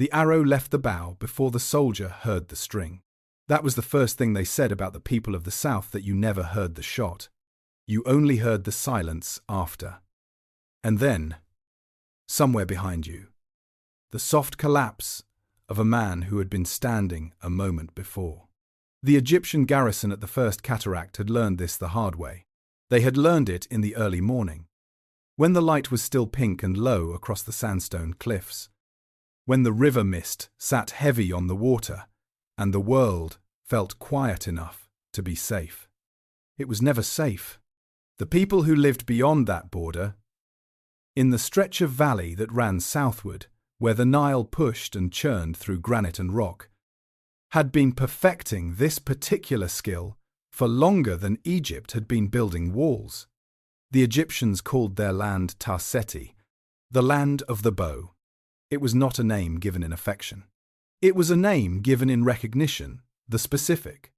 The arrow left the bow before the soldier heard the string. That was the first thing they said about the people of the south, that you never heard the shot. You only heard the silence after. And then, somewhere behind you, the soft collapse of a man who had been standing a moment before. The Egyptian garrison at the first cataract had learned this the hard way. They had learned it in the early morning, when the light was still pink and low across the sandstone cliffs, when the river mist sat heavy on the water, and the world felt quiet enough to be safe. It was never safe. The people who lived beyond that border, in the stretch of valley that ran southward, where the Nile pushed and churned through granite and rock, had been perfecting this particular skill for longer than Egypt had been building walls. The Egyptians called their land Ta-Seti, the land of the bow. It was not a name given in affection. It was a name given in recognition, the specific,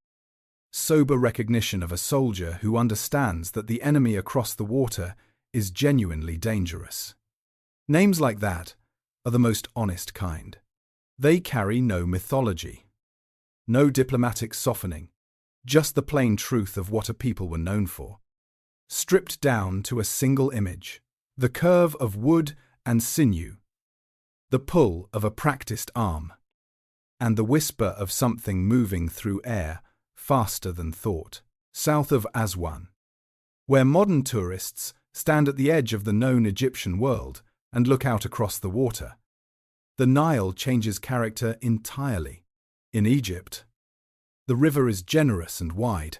sober recognition of a soldier who understands that the enemy across the water is genuinely dangerous. Names like that are the most honest kind. They carry no mythology, no diplomatic softening, just the plain truth of what a people were known for, stripped down to a single image: the curve of wood and sinew, the pull of a practiced arm, and the whisper of something moving through air faster than thought. South of Aswan, where modern tourists stand at the edge of the known Egyptian world and look out across the water, the Nile changes character entirely. In Egypt, the river is generous and wide,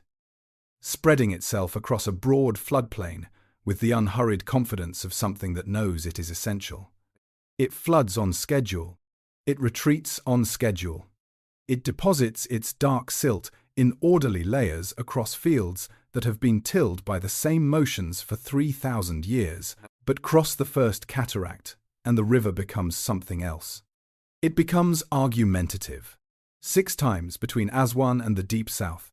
spreading itself across a broad floodplain with the unhurried confidence of something that knows it is essential. It floods on schedule. It retreats on schedule. It deposits its dark silt in orderly layers across fields that have been tilled by the same motions for 3,000 years, but cross the first cataract and the river becomes something else. It becomes argumentative. 6 times between Aswan and the deep south,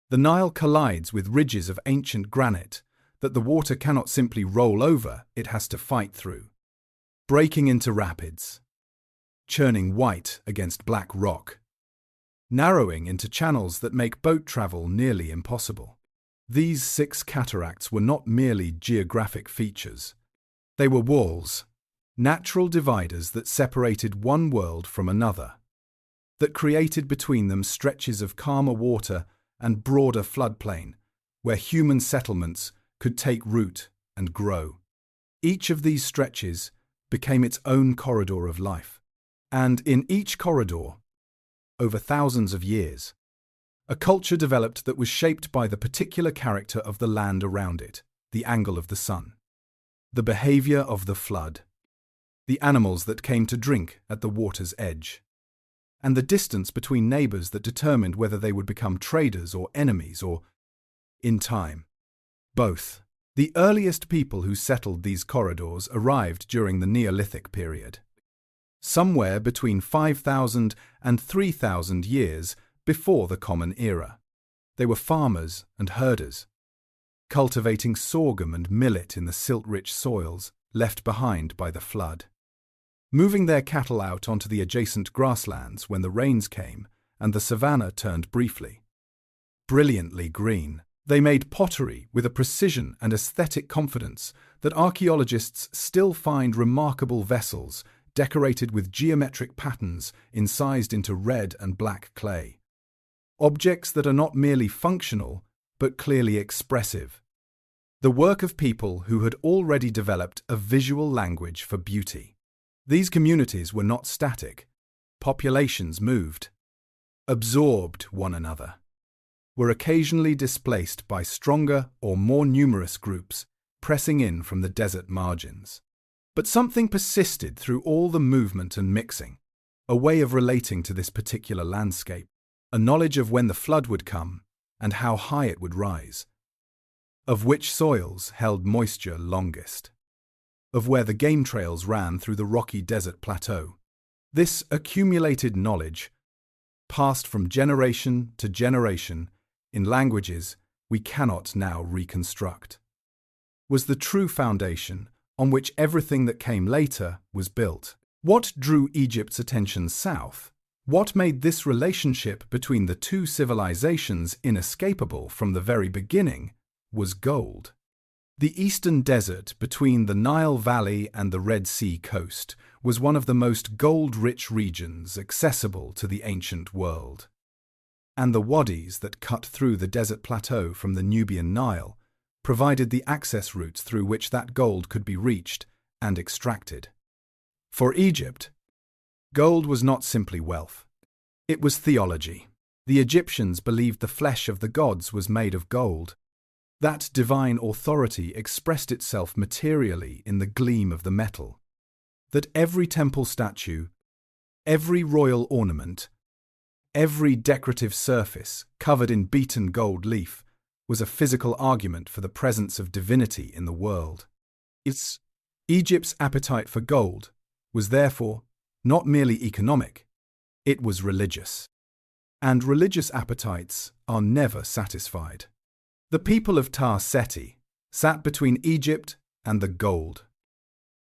the Nile collides with ridges of ancient granite that the water cannot simply roll over, it has to fight through, breaking into rapids, churning white against black rock, narrowing into channels that make boat travel nearly impossible. These 6 cataracts were not merely geographic features. They were walls, natural dividers that separated one world from another, that created between them stretches of calmer water and broader floodplain, where human settlements could take root and grow. Each of these stretches became its own corridor of life, and in each corridor, over thousands of years, a culture developed that was shaped by the particular character of the land around it, the angle of the sun, the behavior of the flood, the animals that came to drink at the water's edge, and the distance between neighbors that determined whether they would become traders or enemies or, in time, both. The earliest people who settled these corridors arrived during the Neolithic period, somewhere between 5,000 and 3,000 years before the Common Era. They were farmers and herders, cultivating sorghum and millet in the silt-rich soils left behind by the flood, moving their cattle out onto the adjacent grasslands when the rains came and the savanna turned briefly brilliantly green. They made pottery with a precision and aesthetic confidence that archaeologists still find remarkable vessels decorated with geometric patterns incised into red and black clay. Objects that are not merely functional, but clearly expressive. The work of people who had already developed a visual language for beauty. These communities were not static. Populations moved, absorbed one another, were occasionally displaced by stronger or more numerous groups pressing in from the desert margins. But something persisted through all the movement and mixing, a way of relating to this particular landscape, a knowledge of when the flood would come and how high it would rise, of which soils held moisture longest, of where the game trails ran through the rocky desert plateau. This accumulated knowledge, passed from generation to generation in languages we cannot now reconstruct, was the true foundation on which everything that came later was built. What drew Egypt's attention south? What made this relationship between the two civilizations inescapable from the very beginning was gold. The eastern desert between the Nile Valley and the Red Sea coast was one of the most gold-rich regions accessible to the ancient world. And the wadis that cut through the desert plateau from the Nubian Nile provided the access routes through which that gold could be reached and extracted. For Egypt, gold was not simply wealth. It was theology. The Egyptians believed the flesh of the gods was made of gold. That divine authority expressed itself materially in the gleam of the metal. That every temple statue, every royal ornament, every decorative surface covered in beaten gold leaf was a physical argument for the presence of divinity in the world. Egypt's appetite for gold was therefore not merely economic, it was religious. And religious appetites are never satisfied. The people of Ta-Seti sat between Egypt and the gold.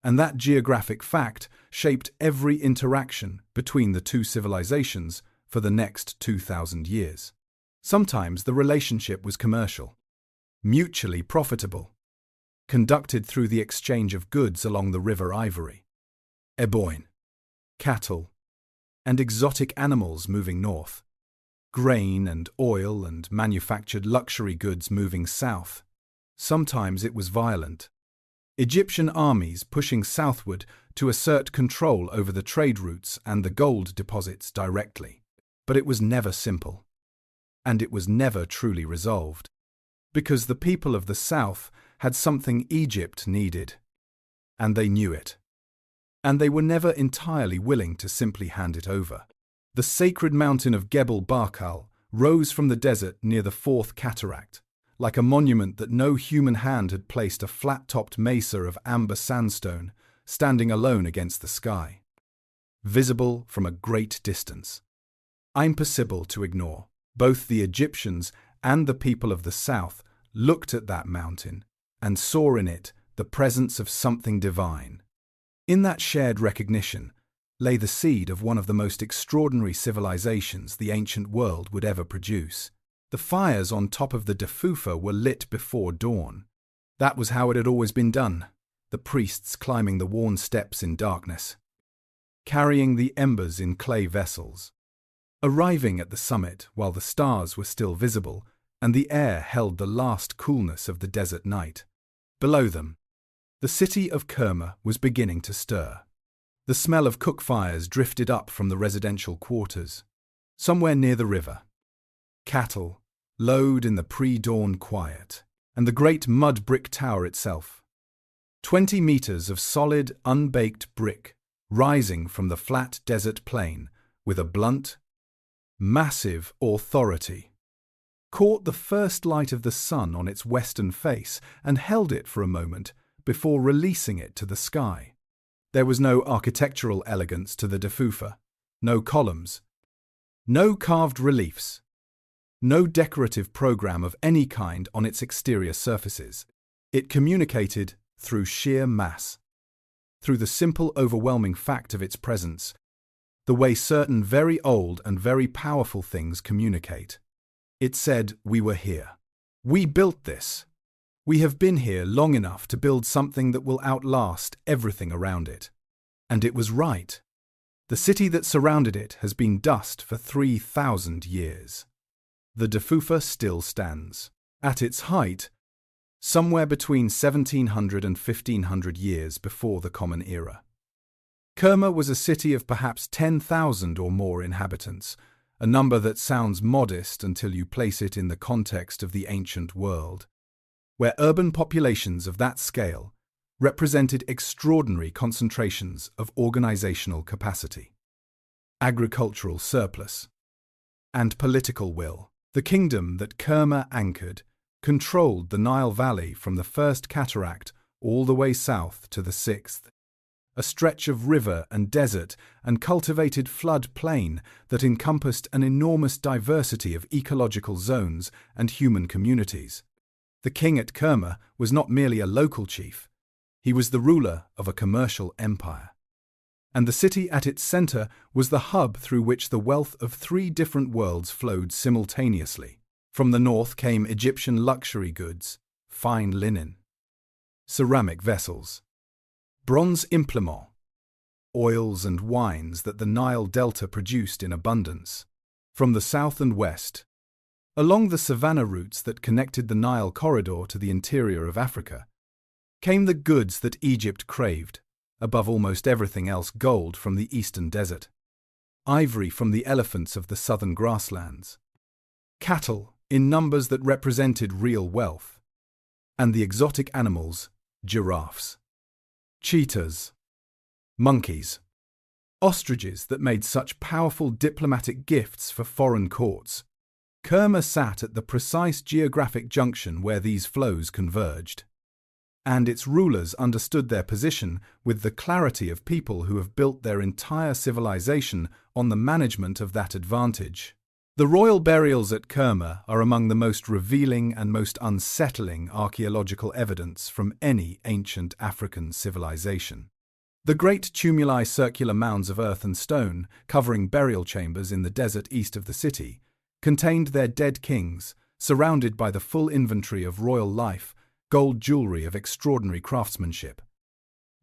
And that geographic fact shaped every interaction between the two civilizations for the next 2,000 years. Sometimes the relationship was commercial, mutually profitable, conducted through the exchange of goods along the river Ivory, Eboin, cattle, and exotic animals moving north, grain and oil and manufactured luxury goods moving south. Sometimes it was violent. Egyptian armies pushing southward to assert control over the trade routes and the gold deposits directly. But it was never simple. And it was never truly resolved. Because the people of the south had something Egypt needed. And they knew it. And they were never entirely willing to simply hand it over. The sacred mountain of Gebel Barkal rose from the desert near the fourth cataract, like a monument that no human hand had placed, a flat-topped mesa of amber sandstone standing alone against the sky, visible from a great distance. Impossible to ignore. Both the Egyptians and the people of the south looked at that mountain and saw in it the presence of something divine. In that shared recognition lay the seed of one of the most extraordinary civilizations the ancient world would ever produce. The fires on top of the Defufa were lit before dawn. That was how it had always been done, the priests climbing the worn steps in darkness, carrying the embers in clay vessels, arriving at the summit while the stars were still visible and the air held the last coolness of the desert night. Below them, the city of Kerma was beginning to stir. The smell of cook fires drifted up from the residential quarters. Somewhere near the river, cattle lowed in the pre-dawn quiet, and the great mud brick tower itself, 20 meters of solid, unbaked brick rising from the flat desert plain with a blunt, massive authority, caught the first light of the sun on its western face and held it for a moment before releasing it to the sky. There was no architectural elegance to the Defufa, no columns, no carved reliefs, no decorative program of any kind on its exterior surfaces. It communicated through sheer mass, through the simple, overwhelming fact of its presence, the way certain very old and very powerful things communicate. It said, "We were here. We built this. We have been here long enough to build something that will outlast everything around it." And it was right. The city that surrounded it has been dust for 3,000 years. The Defufa still stands. At its height, somewhere between 1700 and 1500 years before the Common Era. Kerma was a city of perhaps 10,000 or more inhabitants, a number that sounds modest until you place it in the context of the ancient world, where urban populations of that scale represented extraordinary concentrations of organizational capacity, agricultural surplus, and political will. The kingdom that Kerma anchored controlled the Nile Valley from the first cataract all the way south to the sixth, a stretch of river and desert and cultivated flood plain that encompassed an enormous diversity of ecological zones and human communities. The king at Kerma was not merely a local chief, he was the ruler of a commercial empire. And the city at its center was the hub through which the wealth of three different worlds flowed simultaneously. From the north came Egyptian luxury goods, fine linen, ceramic vessels, bronze implements, oils and wines that the Nile Delta produced in abundance. From the south and west, along the savanna routes that connected the Nile corridor to the interior of Africa, came the goods that Egypt craved, above almost everything else: gold from the eastern desert, ivory from the elephants of the southern grasslands, cattle in numbers that represented real wealth, and the exotic animals: giraffes, cheetahs, monkeys, ostriches that made such powerful diplomatic gifts for foreign courts. Kerma sat at the precise geographic junction where these flows converged, and its rulers understood their position with the clarity of people who have built their entire civilization on the management of that advantage. The royal burials at Kerma are among the most revealing and most unsettling archaeological evidence from any ancient African civilization. The great tumuli, circular mounds of earth and stone covering burial chambers in the desert east of the city, contained their dead kings, surrounded by the full inventory of royal life, gold jewelry of extraordinary craftsmanship,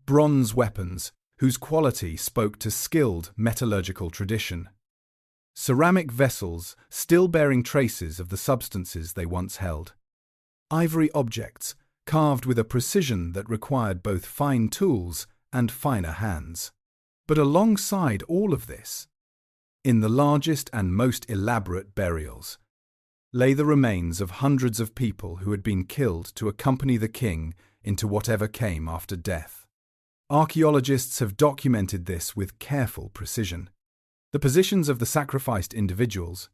bronze weapons whose quality spoke to skilled metallurgical tradition, ceramic vessels still bearing traces of the substances they once held, ivory objects carved with a precision that required both fine tools and finer hands. But alongside all of this, in the largest and most elaborate burials, lay the remains of hundreds of people who had been killed to accompany the king into whatever came after death. Archaeologists have documented this with careful precision. The positions of the sacrificed individuals,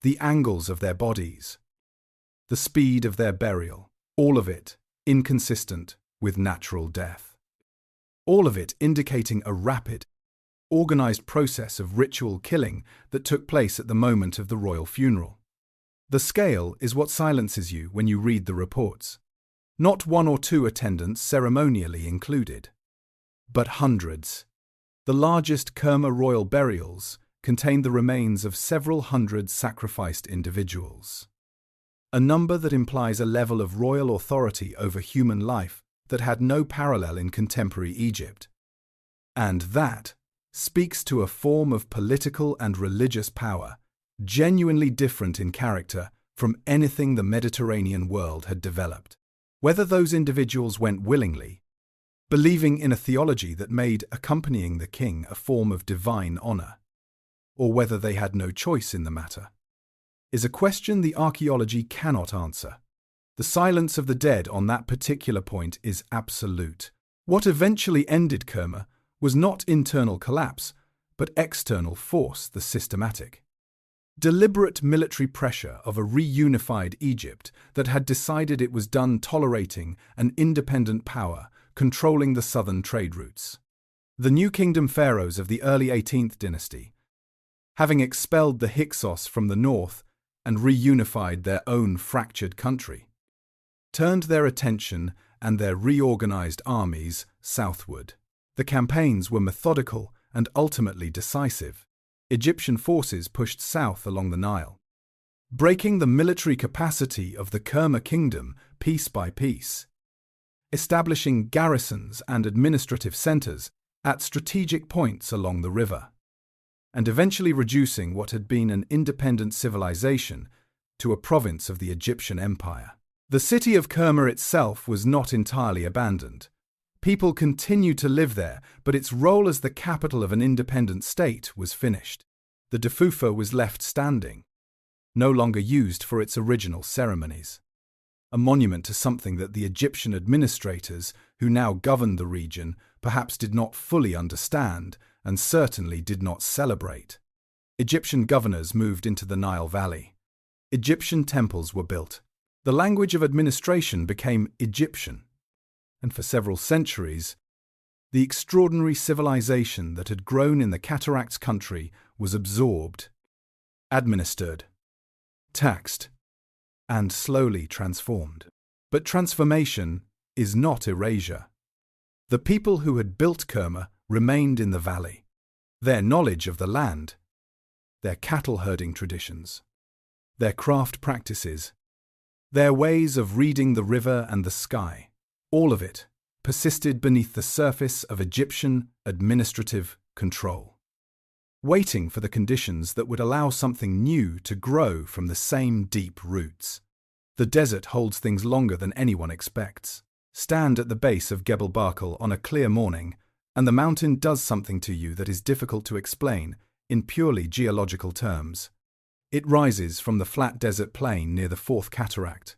the angles of their bodies, the speed of their burial, all of it inconsistent with natural death. All of it indicating a rapid, organized process of ritual killing that took place at the moment of the royal funeral. The scale is what silences you when you read the reports. Not one or two attendants ceremonially included, but hundreds. The largest Kerma royal burials contained the remains of several hundred sacrificed individuals, a number that implies a level of royal authority over human life that had no parallel in contemporary Egypt. And that speaks to a form of political and religious power genuinely different in character from anything the Mediterranean world had developed. Whether those individuals went willingly, believing in a theology that made accompanying the king a form of divine honor, or whether they had no choice in the matter, is a question the archaeology cannot answer. The silence of the dead on that particular point is absolute. What eventually ended Kerma was not internal collapse, but external force, the systematic, deliberate military pressure of a reunified Egypt that had decided it was done tolerating an independent power controlling the southern trade routes. The New Kingdom pharaohs of the early 18th dynasty, having expelled the Hyksos from the north and reunified their own fractured country, turned their attention and their reorganized armies southward. The campaigns were methodical and ultimately decisive. Egyptian forces pushed south along the Nile, breaking the military capacity of the Kerma kingdom piece by piece, establishing garrisons and administrative centers at strategic points along the river, and eventually reducing what had been an independent civilization to a province of the Egyptian Empire. The city of Kerma itself was not entirely abandoned. People continued to live there, but its role as the capital of an independent state was finished. The Defufa was left standing, no longer used for its original ceremonies, a monument to something that the Egyptian administrators who now governed the region perhaps did not fully understand and certainly did not celebrate. Egyptian governors moved into the Nile Valley. Egyptian temples were built. The language of administration became Egyptian. And for several centuries, the extraordinary civilization that had grown in the Cataracts country was absorbed, administered, taxed, and slowly transformed. But transformation is not erasure. The people who had built Kerma remained in the valley. Their knowledge of the land, their cattle herding traditions, their craft practices, their ways of reading the river and the sky, all of it persisted beneath the surface of Egyptian administrative control, waiting for the conditions that would allow something new to grow from the same deep roots. The desert holds things longer than anyone expects. Stand at the base of Gebel Barkal on a clear morning, and the mountain does something to you that is difficult to explain in purely geological terms. It rises from the flat desert plain near the Fourth Cataract,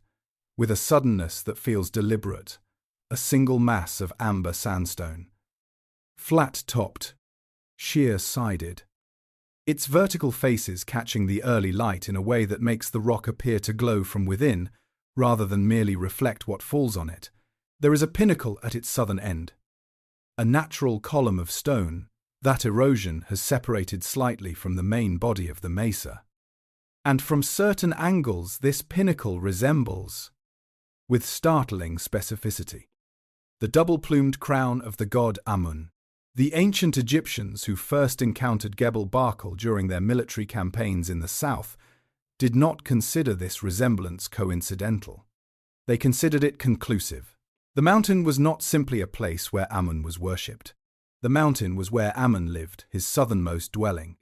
with a suddenness that feels deliberate, a single mass of amber sandstone. Flat-topped, sheer-sided. Its vertical faces catching the early light in a way that makes the rock appear to glow from within, rather than merely reflect what falls on it. There is a pinnacle at its southern end, a natural column of stone. That erosion has separated slightly from the main body of the mesa. And from certain angles this pinnacle resembles, with startling specificity, the double-plumed crown of the god Amun. The ancient Egyptians who first encountered Gebel Barkal during their military campaigns in the south did not consider this resemblance coincidental. They considered it conclusive. The mountain was not simply a place where Amun was worshipped. The mountain was where Amun lived, his southernmost dwelling,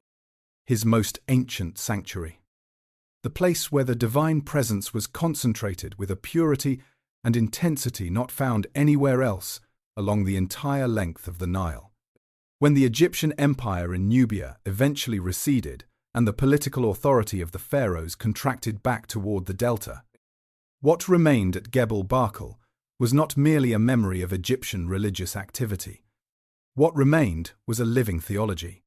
his most ancient sanctuary. The place where the divine presence was concentrated with a purity and intensity not found anywhere else along the entire length of the Nile. When the Egyptian empire in Nubia eventually receded and the political authority of the pharaohs contracted back toward the delta, what remained at Gebel Barkal was not merely a memory of Egyptian religious activity. What remained was a living theology,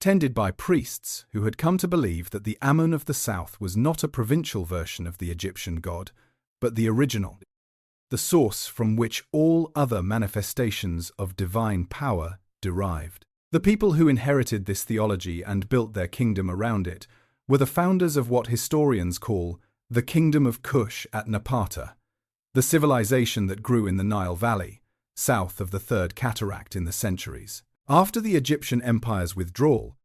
tended by priests who had come to believe that the Amun of the south was not a provincial version of the Egyptian god, but the original, the source from which all other manifestations of divine power derived. The people who inherited this theology and built their kingdom around it were the founders of what historians call the Kingdom of Kush at Napata, the civilization that grew in the Nile Valley, south of the Third Cataract in the centuries. After the Egyptian empire's withdrawal,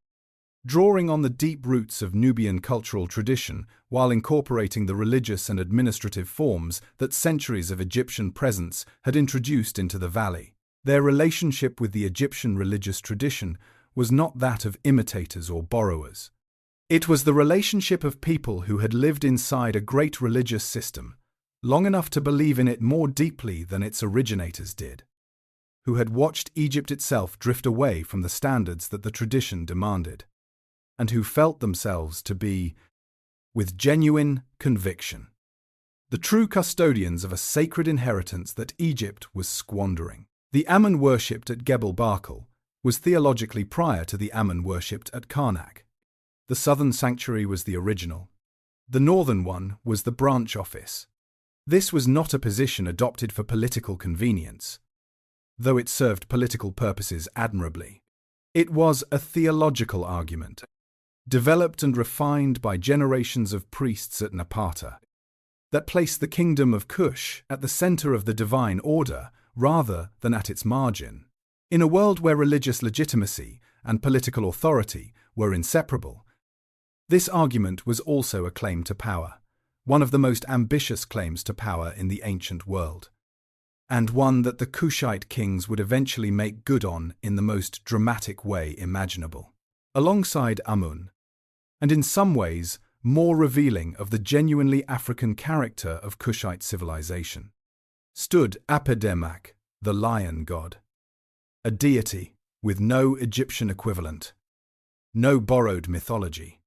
drawing on the deep roots of Nubian cultural tradition while incorporating the religious and administrative forms that centuries of Egyptian presence had introduced into the valley, their relationship with the Egyptian religious tradition was not that of imitators or borrowers. It was the relationship of people who had lived inside a great religious system, long enough to believe in it more deeply than its originators did, who had watched Egypt itself drift away from the standards that the tradition demanded, and who felt themselves to be, with genuine conviction, the true custodians of a sacred inheritance that Egypt was squandering. The Amun worshipped at Gebel Barkal was theologically prior to the Amun worshipped at Karnak. The southern sanctuary was the original. The northern one was the branch office. This was not a position adopted for political convenience, though it served political purposes admirably. It was a theological argument, developed and refined by generations of priests at Napata, that placed the Kingdom of Kush at the center of the divine order rather than at its margin. In a world where religious legitimacy and political authority were inseparable, this argument was also a claim to power, one of the most ambitious claims to power in the ancient world, and one that the Kushite kings would eventually make good on in the most dramatic way imaginable. Alongside Amun, and in some ways more revealing of the genuinely African character of Kushite civilization, stood Apedemak, the lion god, a deity with no Egyptian equivalent, no borrowed mythology,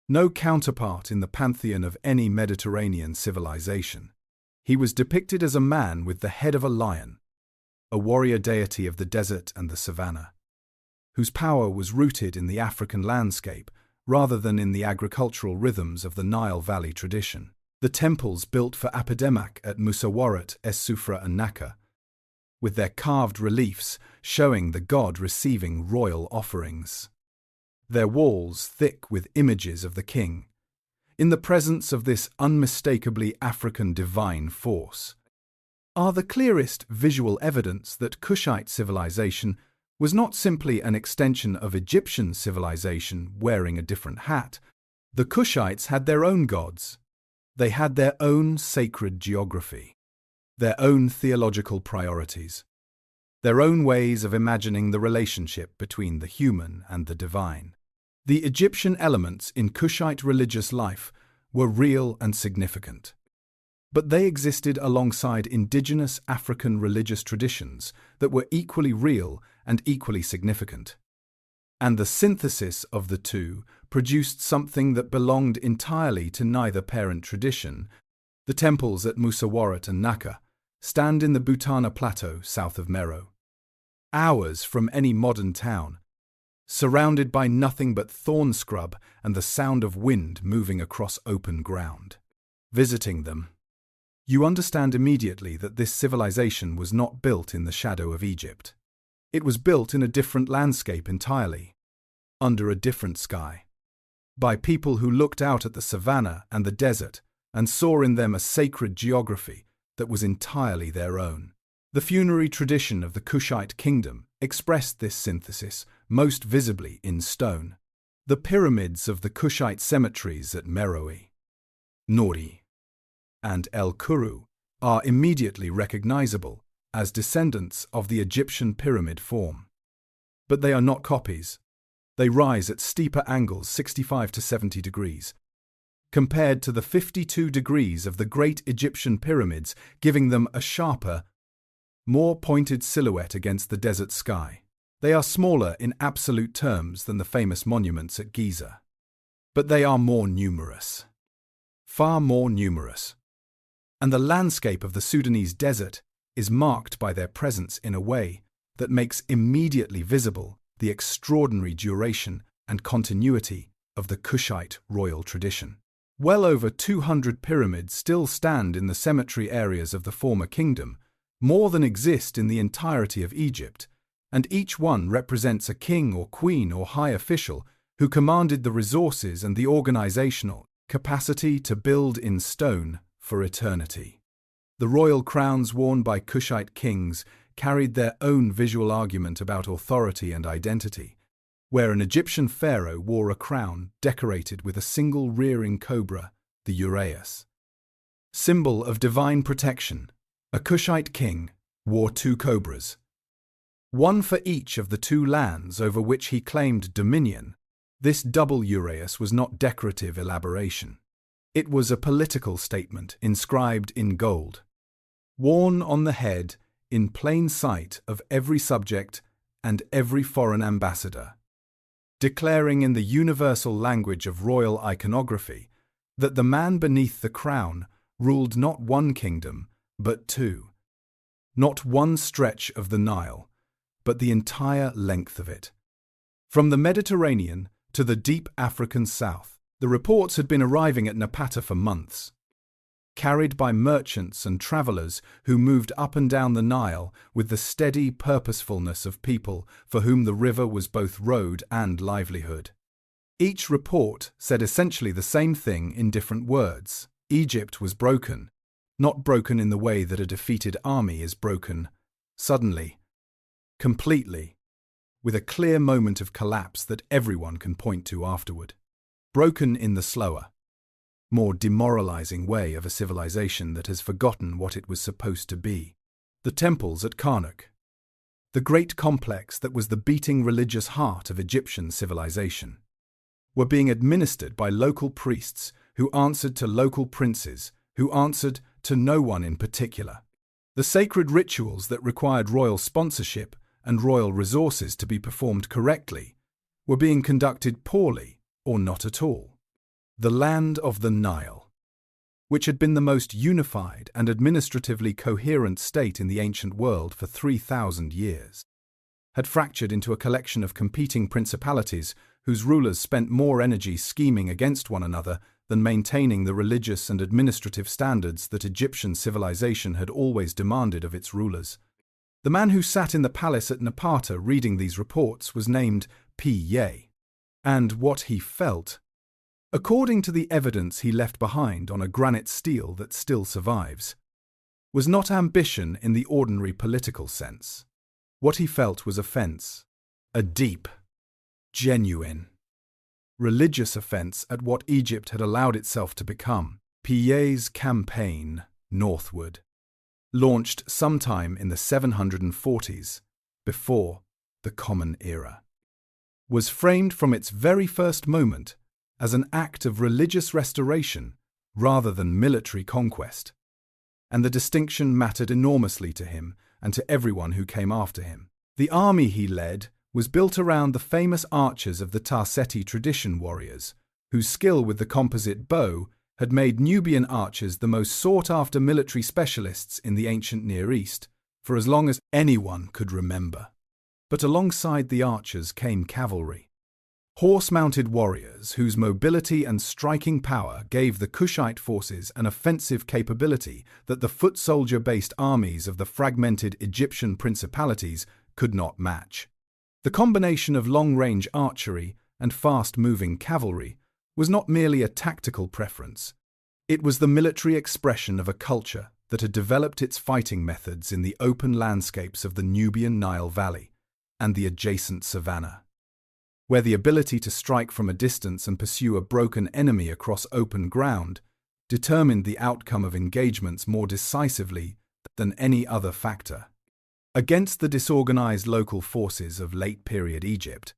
no counterpart in the pantheon of any Mediterranean civilization. He was depicted as a man with the head of a lion, a warrior deity of the desert and the savanna, whose power was rooted in the African landscape rather than in the agricultural rhythms of the Nile Valley tradition. The temples built for Apedemak at Musawarat, Es-Sufra and Naka, with their carved reliefs showing the god receiving royal offerings, their walls thick with images of the king, in the presence of this unmistakably African divine force, are the clearest visual evidence that Kushite civilization was not simply an extension of Egyptian civilization wearing a different hat. The Kushites had their own gods. They had their own sacred geography, their own theological priorities, their own ways of imagining the relationship between the human and the divine. The Egyptian elements in Kushite religious life were real and significant, but they existed alongside indigenous African religious traditions that were equally real and equally significant. And the synthesis of the two produced something that belonged entirely to neither parent tradition. The temples at Musawarat and Naka stand in the Butana Plateau south of Meroe, hours from any modern town, surrounded by nothing but thorn scrub and the sound of wind moving across open ground. Visiting them, you understand immediately that this civilization was not built in the shadow of Egypt. It was built in a different landscape entirely, under a different sky, by people who looked out at the savannah and the desert and saw in them a sacred geography that was entirely their own. The funerary tradition of the Kushite kingdom expressed this synthesis most visibly in stone. The pyramids of the Kushite cemeteries at Meroe, Nuri, and El Kuru are immediately recognizable as descendants of the Egyptian pyramid form. But they are not copies. They rise at steeper angles 65 to 70 degrees, compared to the 52 degrees of the great Egyptian pyramids, giving them a sharper, more pointed silhouette against the desert sky. They are smaller in absolute terms than the famous monuments at Giza, but they are more numerous, far more numerous. And the landscape of the Sudanese desert is marked by their presence in a way that makes immediately visible the extraordinary duration and continuity of the Kushite royal tradition. Well over 200 pyramids still stand in the cemetery areas of the former kingdom, more than exist in the entirety of Egypt, and each one represents a king or queen or high official who commanded the resources and the organizational capacity to build in stone for eternity. The royal crowns worn by Kushite kings carried their own visual argument about authority and identity, where an Egyptian pharaoh wore a crown decorated with a single rearing cobra, the uraeus, symbol of divine protection. A Kushite king wore two cobras, one for each of the two lands over which he claimed dominion. This double uraeus was not decorative elaboration. It was a political statement inscribed in gold, worn on the head in plain sight of every subject and every foreign ambassador, declaring in the universal language of royal iconography that the man beneath the crown ruled not one kingdom, but two, not one stretch of the Nile, but the entire length of it. From the Mediterranean to the deep African south, the reports had been arriving at Napata for months, carried by merchants and travelers who moved up and down the Nile with the steady purposefulness of people for whom the river was both road and livelihood. Each report said essentially the same thing in different words. Egypt was broken, not broken in the way that a defeated army is broken, suddenly, completely, with a clear moment of collapse that everyone can point to afterward. Broken in the slower, more demoralizing way of a civilization that has forgotten what it was supposed to be. The temples at Karnak, the great complex that was the beating religious heart of Egyptian civilization, were being administered by local priests who answered to local princes, who answered to no one in particular. The sacred rituals that required royal sponsorship and royal resources to be performed correctly were being conducted poorly or not at all. The land of the Nile, which had been the most unified and administratively coherent state in the ancient world for 3,000 years, had fractured into a collection of competing principalities whose rulers spent more energy scheming against one another than maintaining the religious and administrative standards that Egyptian civilization had always demanded of its rulers. The man who sat in the palace at Napata reading these reports was named Piye, and what he felt, according to the evidence he left behind on a granite stele that still survives, was not ambition in the ordinary political sense. What he felt was offense, A deep, genuine, religious offense at what Egypt had allowed itself to become. Piye's campaign northward, launched sometime in the 740s, before the Common Era, was framed from its very first moment as an act of religious restoration rather than military conquest, and the distinction mattered enormously to him and to everyone who came after him. The army he led was built around the famous archers of the Ta-Seti tradition warriors, whose skill with the composite bow had made Nubian archers the most sought-after military specialists in the ancient Near East for as long as anyone could remember. But alongside the archers came cavalry, horse-mounted warriors whose mobility and striking power gave the Kushite forces an offensive capability that the foot soldier-based armies of the fragmented Egyptian principalities could not match. The combination of long-range archery and fast-moving cavalry was not merely a tactical preference. It was the military expression of a culture that had developed its fighting methods in the open landscapes of the Nubian Nile Valley and the adjacent savannah, where the ability to strike from a distance and pursue a broken enemy across open ground determined the outcome of engagements more decisively than any other factor. Against the disorganized local forces of late-period Egypt,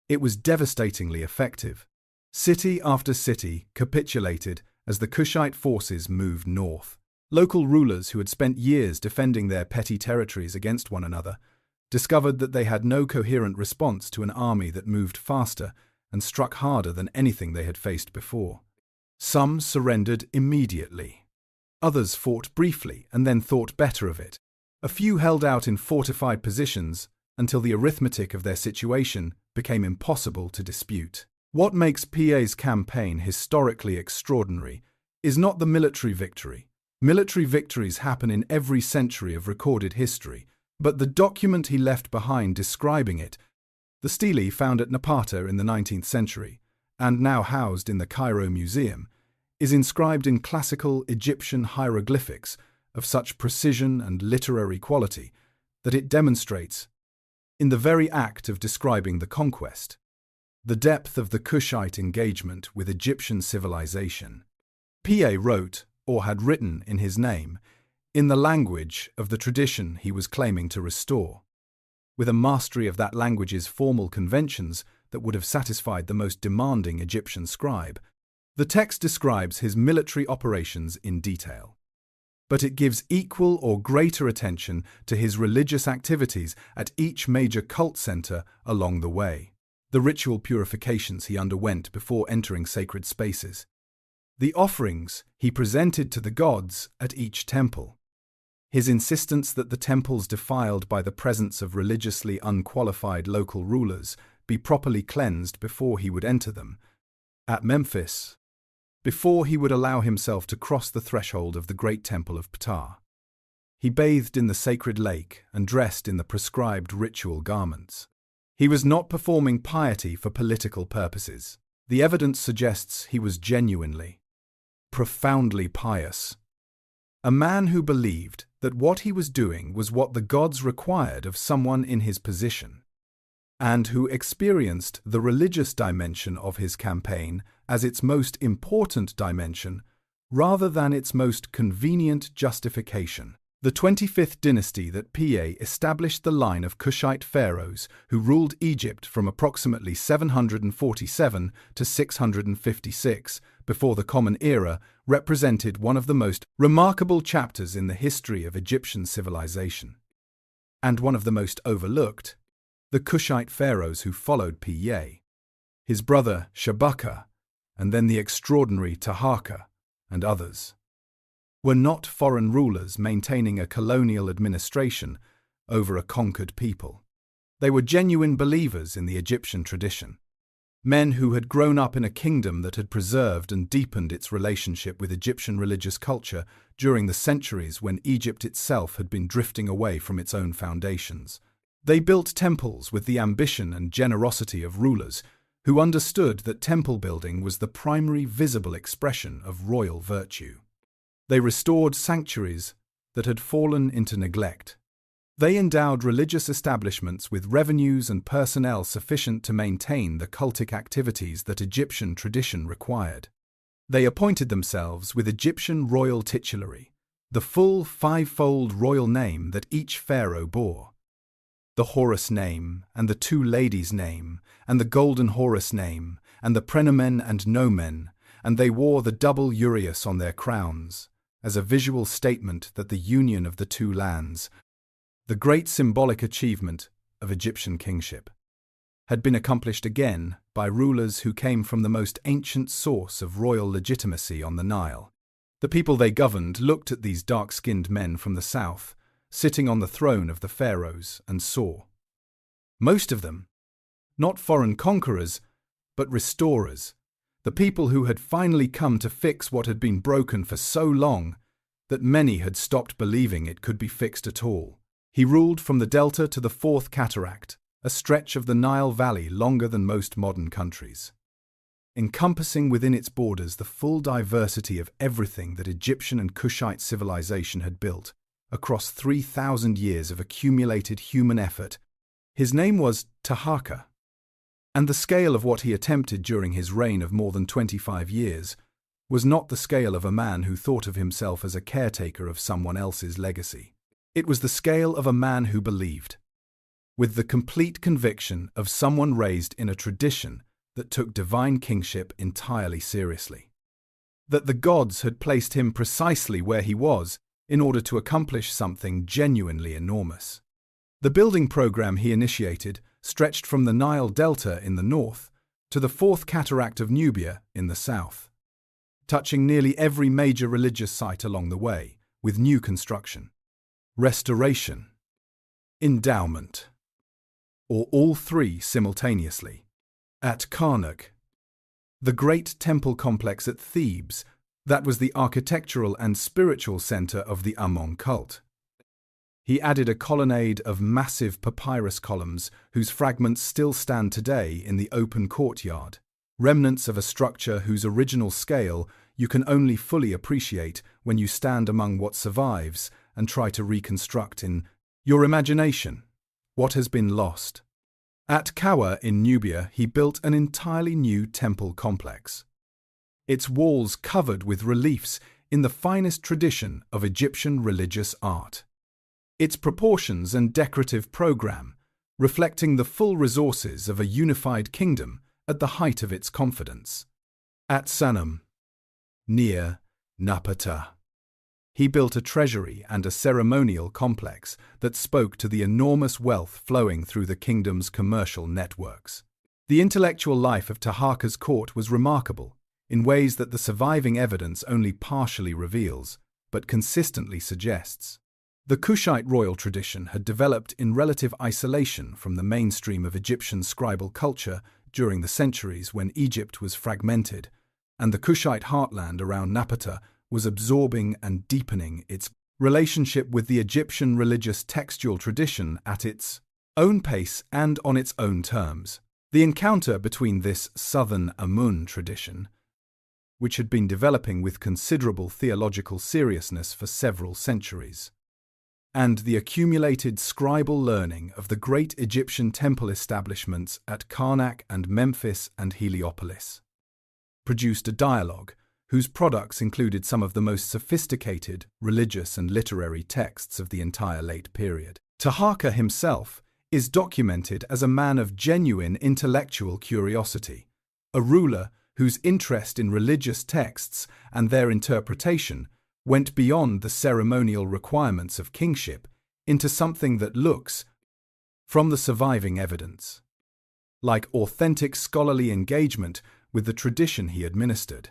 it was devastatingly effective. City after city capitulated as the Kushite forces moved north. Local rulers who had spent years defending their petty territories against one another discovered that they had no coherent response to an army that moved faster and struck harder than anything they had faced before. Some surrendered immediately. Others fought briefly and then thought better of it. A few held out in fortified positions until the arithmetic of their situation became impossible to dispute. What makes Piye's campaign historically extraordinary is not the military victory. Military victories happen in every century of recorded history, but the document he left behind describing it, the stele found at Napata in the 19th century, and now housed in the Cairo Museum, is inscribed in classical Egyptian hieroglyphics of such precision and literary quality that it demonstrates, in the very act of describing the conquest, the depth of the Kushite engagement with Egyptian civilization. Piye wrote, or had written in his name, in the language of the tradition he was claiming to restore, with a mastery of that language's formal conventions that would have satisfied the most demanding Egyptian scribe. The text describes his military operations in detail, but it gives equal or greater attention to his religious activities at each major cult center along the way, the ritual purifications he underwent before entering sacred spaces, the offerings he presented to the gods at each temple, his insistence that the temples defiled by the presence of religiously unqualified local rulers be properly cleansed before he would enter them. At Memphis, before he would allow himself to cross the threshold of the great temple of Ptah, he bathed in the sacred lake and dressed in the prescribed ritual garments. He was not performing piety for political purposes. The evidence suggests he was genuinely, profoundly pious. A man who believed that what he was doing was what the gods required of someone in his position, and who experienced the religious dimension of his campaign as its most important dimension rather than its most convenient justification. The 25th Dynasty that Piye established the line of Kushite pharaohs who ruled Egypt from approximately 747 to 656 before the Common Era represented one of the most remarkable chapters in the history of Egyptian civilization, and one of the most overlooked. The Kushite pharaohs who followed Piye, his brother Shabaka, and then the extraordinary Taharqa and others, were not foreign rulers maintaining a colonial administration over a conquered people. They were genuine believers in the Egyptian tradition, men who had grown up in a kingdom that had preserved and deepened its relationship with Egyptian religious culture during the centuries when Egypt itself had been drifting away from its own foundations. They built temples with the ambition and generosity of rulers who understood that temple building was the primary visible expression of royal virtue. They restored sanctuaries that had fallen into neglect. They endowed religious establishments with revenues and personnel sufficient to maintain the cultic activities that Egyptian tradition required. They appointed themselves with Egyptian royal titulary, the full five-fold royal name that each pharaoh bore. The Horus name, and the two ladies' name, and the golden Horus name, and the prenomen and nomen, and they wore the double uraeus on their crowns, as a visual statement that the union of the two lands, the great symbolic achievement of Egyptian kingship, had been accomplished again by rulers who came from the most ancient source of royal legitimacy on the Nile. The people they governed looked at these dark-skinned men from the south, sitting on the throne of the pharaohs, and saw, most of them, not foreign conquerors, but restorers, the people who had finally come to fix what had been broken for so long that many had stopped believing it could be fixed at all. He ruled from the Delta to the Fourth Cataract, a stretch of the Nile Valley longer than most modern countries, encompassing within its borders the full diversity of everything that Egyptian and Kushite civilization had built across 3,000 years of accumulated human effort. His name was Ta-Seti, and the scale of what he attempted during his reign of more than 25 years was not the scale of a man who thought of himself as a caretaker of someone else's legacy. It was the scale of a man who believed, with the complete conviction of someone raised in a tradition that took divine kingship entirely seriously, that the gods had placed him precisely where he was in order to accomplish something genuinely enormous. The building program he initiated stretched from the Nile Delta in the north to the Fourth Cataract of Nubia in the south, touching nearly every major religious site along the way, with new construction, restoration, endowment, or all three simultaneously. At Karnak, the great temple complex at Thebes, that was the architectural and spiritual center of the Amun cult. He added a colonnade of massive papyrus columns whose fragments still stand today in the open courtyard, remnants of a structure whose original scale you can only fully appreciate when you stand among what survives and try to reconstruct in your imagination what has been lost. At Kawa in Nubia, he built an entirely new temple complex, its walls covered with reliefs in the finest tradition of Egyptian religious art, its proportions and decorative program reflecting the full resources of a unified kingdom at the height of its confidence. At Sanum, near Napata, he built a treasury and a ceremonial complex that spoke to the enormous wealth flowing through the kingdom's commercial networks. The intellectual life of Ta-Seti's court was remarkable in ways that the surviving evidence only partially reveals, but consistently suggests. The Kushite royal tradition had developed in relative isolation from the mainstream of Egyptian scribal culture during the centuries when Egypt was fragmented, and the Kushite heartland around Napata was absorbing and deepening its relationship with the Egyptian religious textual tradition at its own pace and on its own terms. The encounter between this southern Amun tradition, which had been developing with considerable theological seriousness for several centuries, and the accumulated scribal learning of the great Egyptian temple establishments at Karnak and Memphis and Heliopolis, produced a dialogue whose products included some of the most sophisticated religious and literary texts of the entire late period. Ta-Seti himself is documented as a man of genuine intellectual curiosity, a ruler whose interest in religious texts and their interpretation went beyond the ceremonial requirements of kingship into something that looks, from the surviving evidence, like authentic scholarly engagement with the tradition he administered.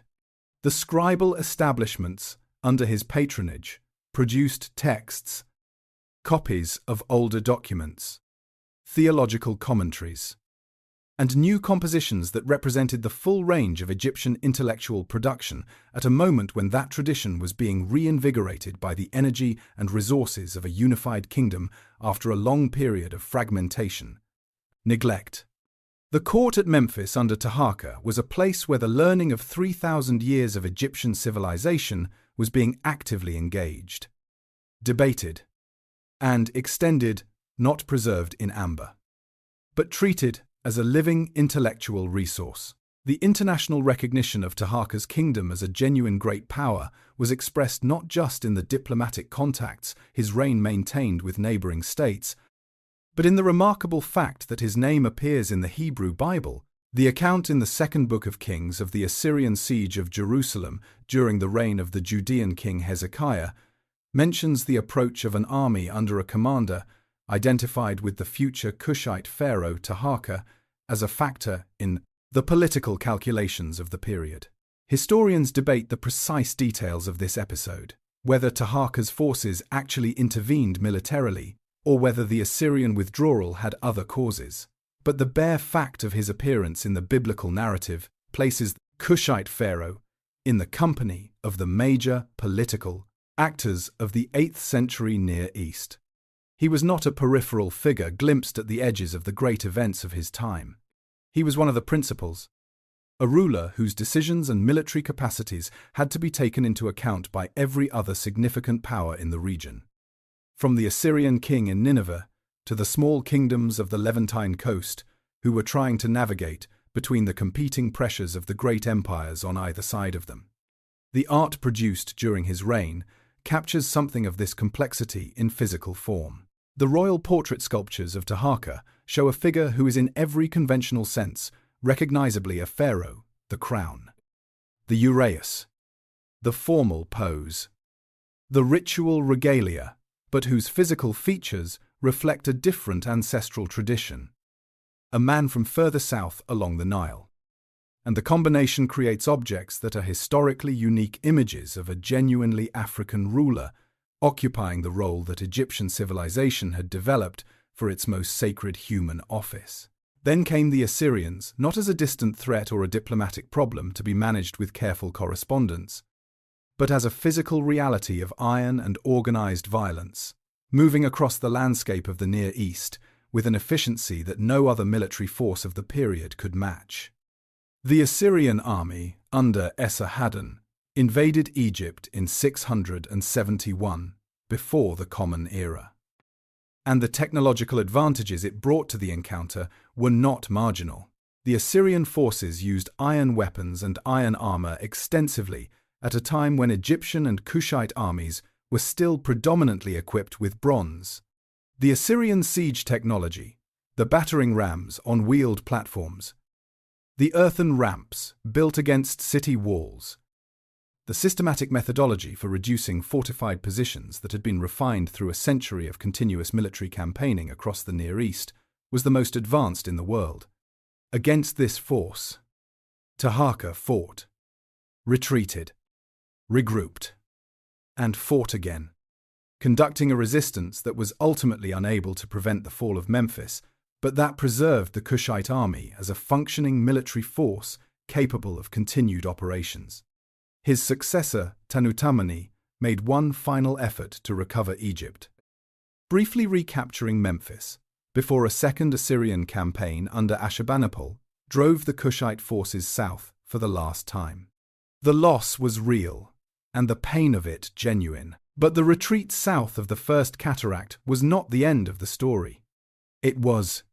The scribal establishments under his patronage produced texts, copies of older documents, theological commentaries, and new compositions that represented the full range of Egyptian intellectual production at a moment when that tradition was being reinvigorated by the energy and resources of a unified kingdom after a long period of fragmentation, neglect. The court at Memphis under Ta-Seti was a place where the learning of 3,000 years of Egyptian civilization was being actively engaged, debated, and extended, not preserved in amber, but treated as a living intellectual resource. The international recognition of Taharka's kingdom as a genuine great power was expressed not just in the diplomatic contacts his reign maintained with neighboring states, but in the remarkable fact that his name appears in the Hebrew Bible. The account in the second book of Kings of the Assyrian siege of Jerusalem during the reign of the Judean king Hezekiah mentions the approach of an army under a commander identified with the future Kushite pharaoh Taharka as a factor in the political calculations of the period. Historians debate the precise details of this episode, whether Taharka's forces actually intervened militarily or whether the Assyrian withdrawal had other causes. But the bare fact of his appearance in the biblical narrative places the Kushite pharaoh in the company of the major political actors of the 8th century Near East. He was not a peripheral figure glimpsed at the edges of the great events of his time. He was one of the principals, a ruler whose decisions and military capacities had to be taken into account by every other significant power in the region. From the Assyrian king in Nineveh to the small kingdoms of the Levantine coast, who were trying to navigate between the competing pressures of the great empires on either side of them. The art produced during his reign captures something of this complexity in physical form. The royal portrait sculptures of Taharka show a figure who is in every conventional sense recognizably a pharaoh: the crown, the uraeus, the formal pose, the ritual regalia, but whose physical features reflect a different ancestral tradition, a man from further south along the Nile. And the combination creates objects that are historically unique images of a genuinely African ruler occupying the role that Egyptian civilization had developed for its most sacred human office. Then came the Assyrians, not as a distant threat or a diplomatic problem to be managed with careful correspondence, but as a physical reality of iron and organized violence, moving across the landscape of the Near East with an efficiency that no other military force of the period could match. The Assyrian army, under Esarhaddon, invaded Egypt in 671, before the Common Era. And the technological advantages it brought to the encounter were not marginal. The Assyrian forces used iron weapons and iron armor extensively at a time when Egyptian and Kushite armies were still predominantly equipped with bronze. The Assyrian siege technology, the battering rams on wheeled platforms, the earthen ramps built against city walls, the systematic methodology for reducing fortified positions that had been refined through a century of continuous military campaigning across the Near East was the most advanced in the world. Against this force, Taharka fought, retreated, regrouped, and fought again, conducting a resistance that was ultimately unable to prevent the fall of Memphis, but that preserved the Kushite army as a functioning military force capable of continued operations. His successor, Tanutamani, made one final effort to recover Egypt, briefly recapturing Memphis, before a second Assyrian campaign under Ashurbanipal drove the Kushite forces south for the last time. The loss was real, and the pain of it genuine. But the retreat south of the First Cataract was not the end of the story. It was,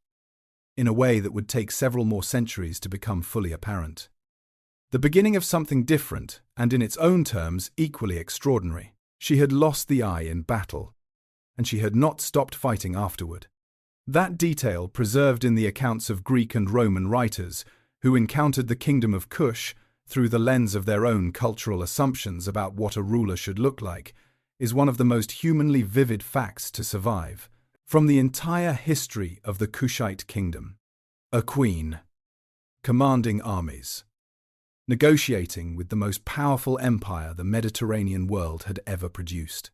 in a way that would take several more centuries to become fully apparent, the beginning of something different and, in its own terms, equally extraordinary. She had lost the eye in battle, and she had not stopped fighting afterward. That detail, preserved in the accounts of Greek and Roman writers who encountered the Kingdom of Kush through the lens of their own cultural assumptions about what a ruler should look like, is one of the most humanly vivid facts to survive from the entire history of the Kushite kingdom. A queen, commanding armies, negotiating with the most powerful empire the Mediterranean world had ever produced,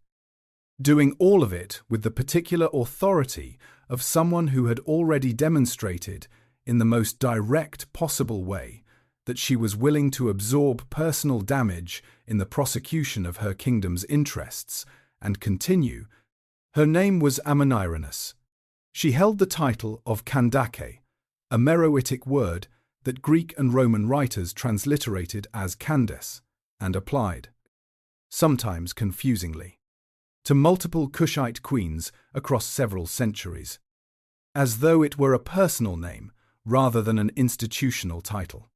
doing all of it with the particular authority of someone who had already demonstrated in the most direct possible way that she was willing to absorb personal damage in the prosecution of her kingdom's interests and continue. Her name was Ammonirunus. She held the title of Kandake, a Meroitic word that Greek and Roman writers transliterated as Candace and applied, sometimes confusingly, to multiple Kushite queens across several centuries, as though it were a personal name rather than an institutional title.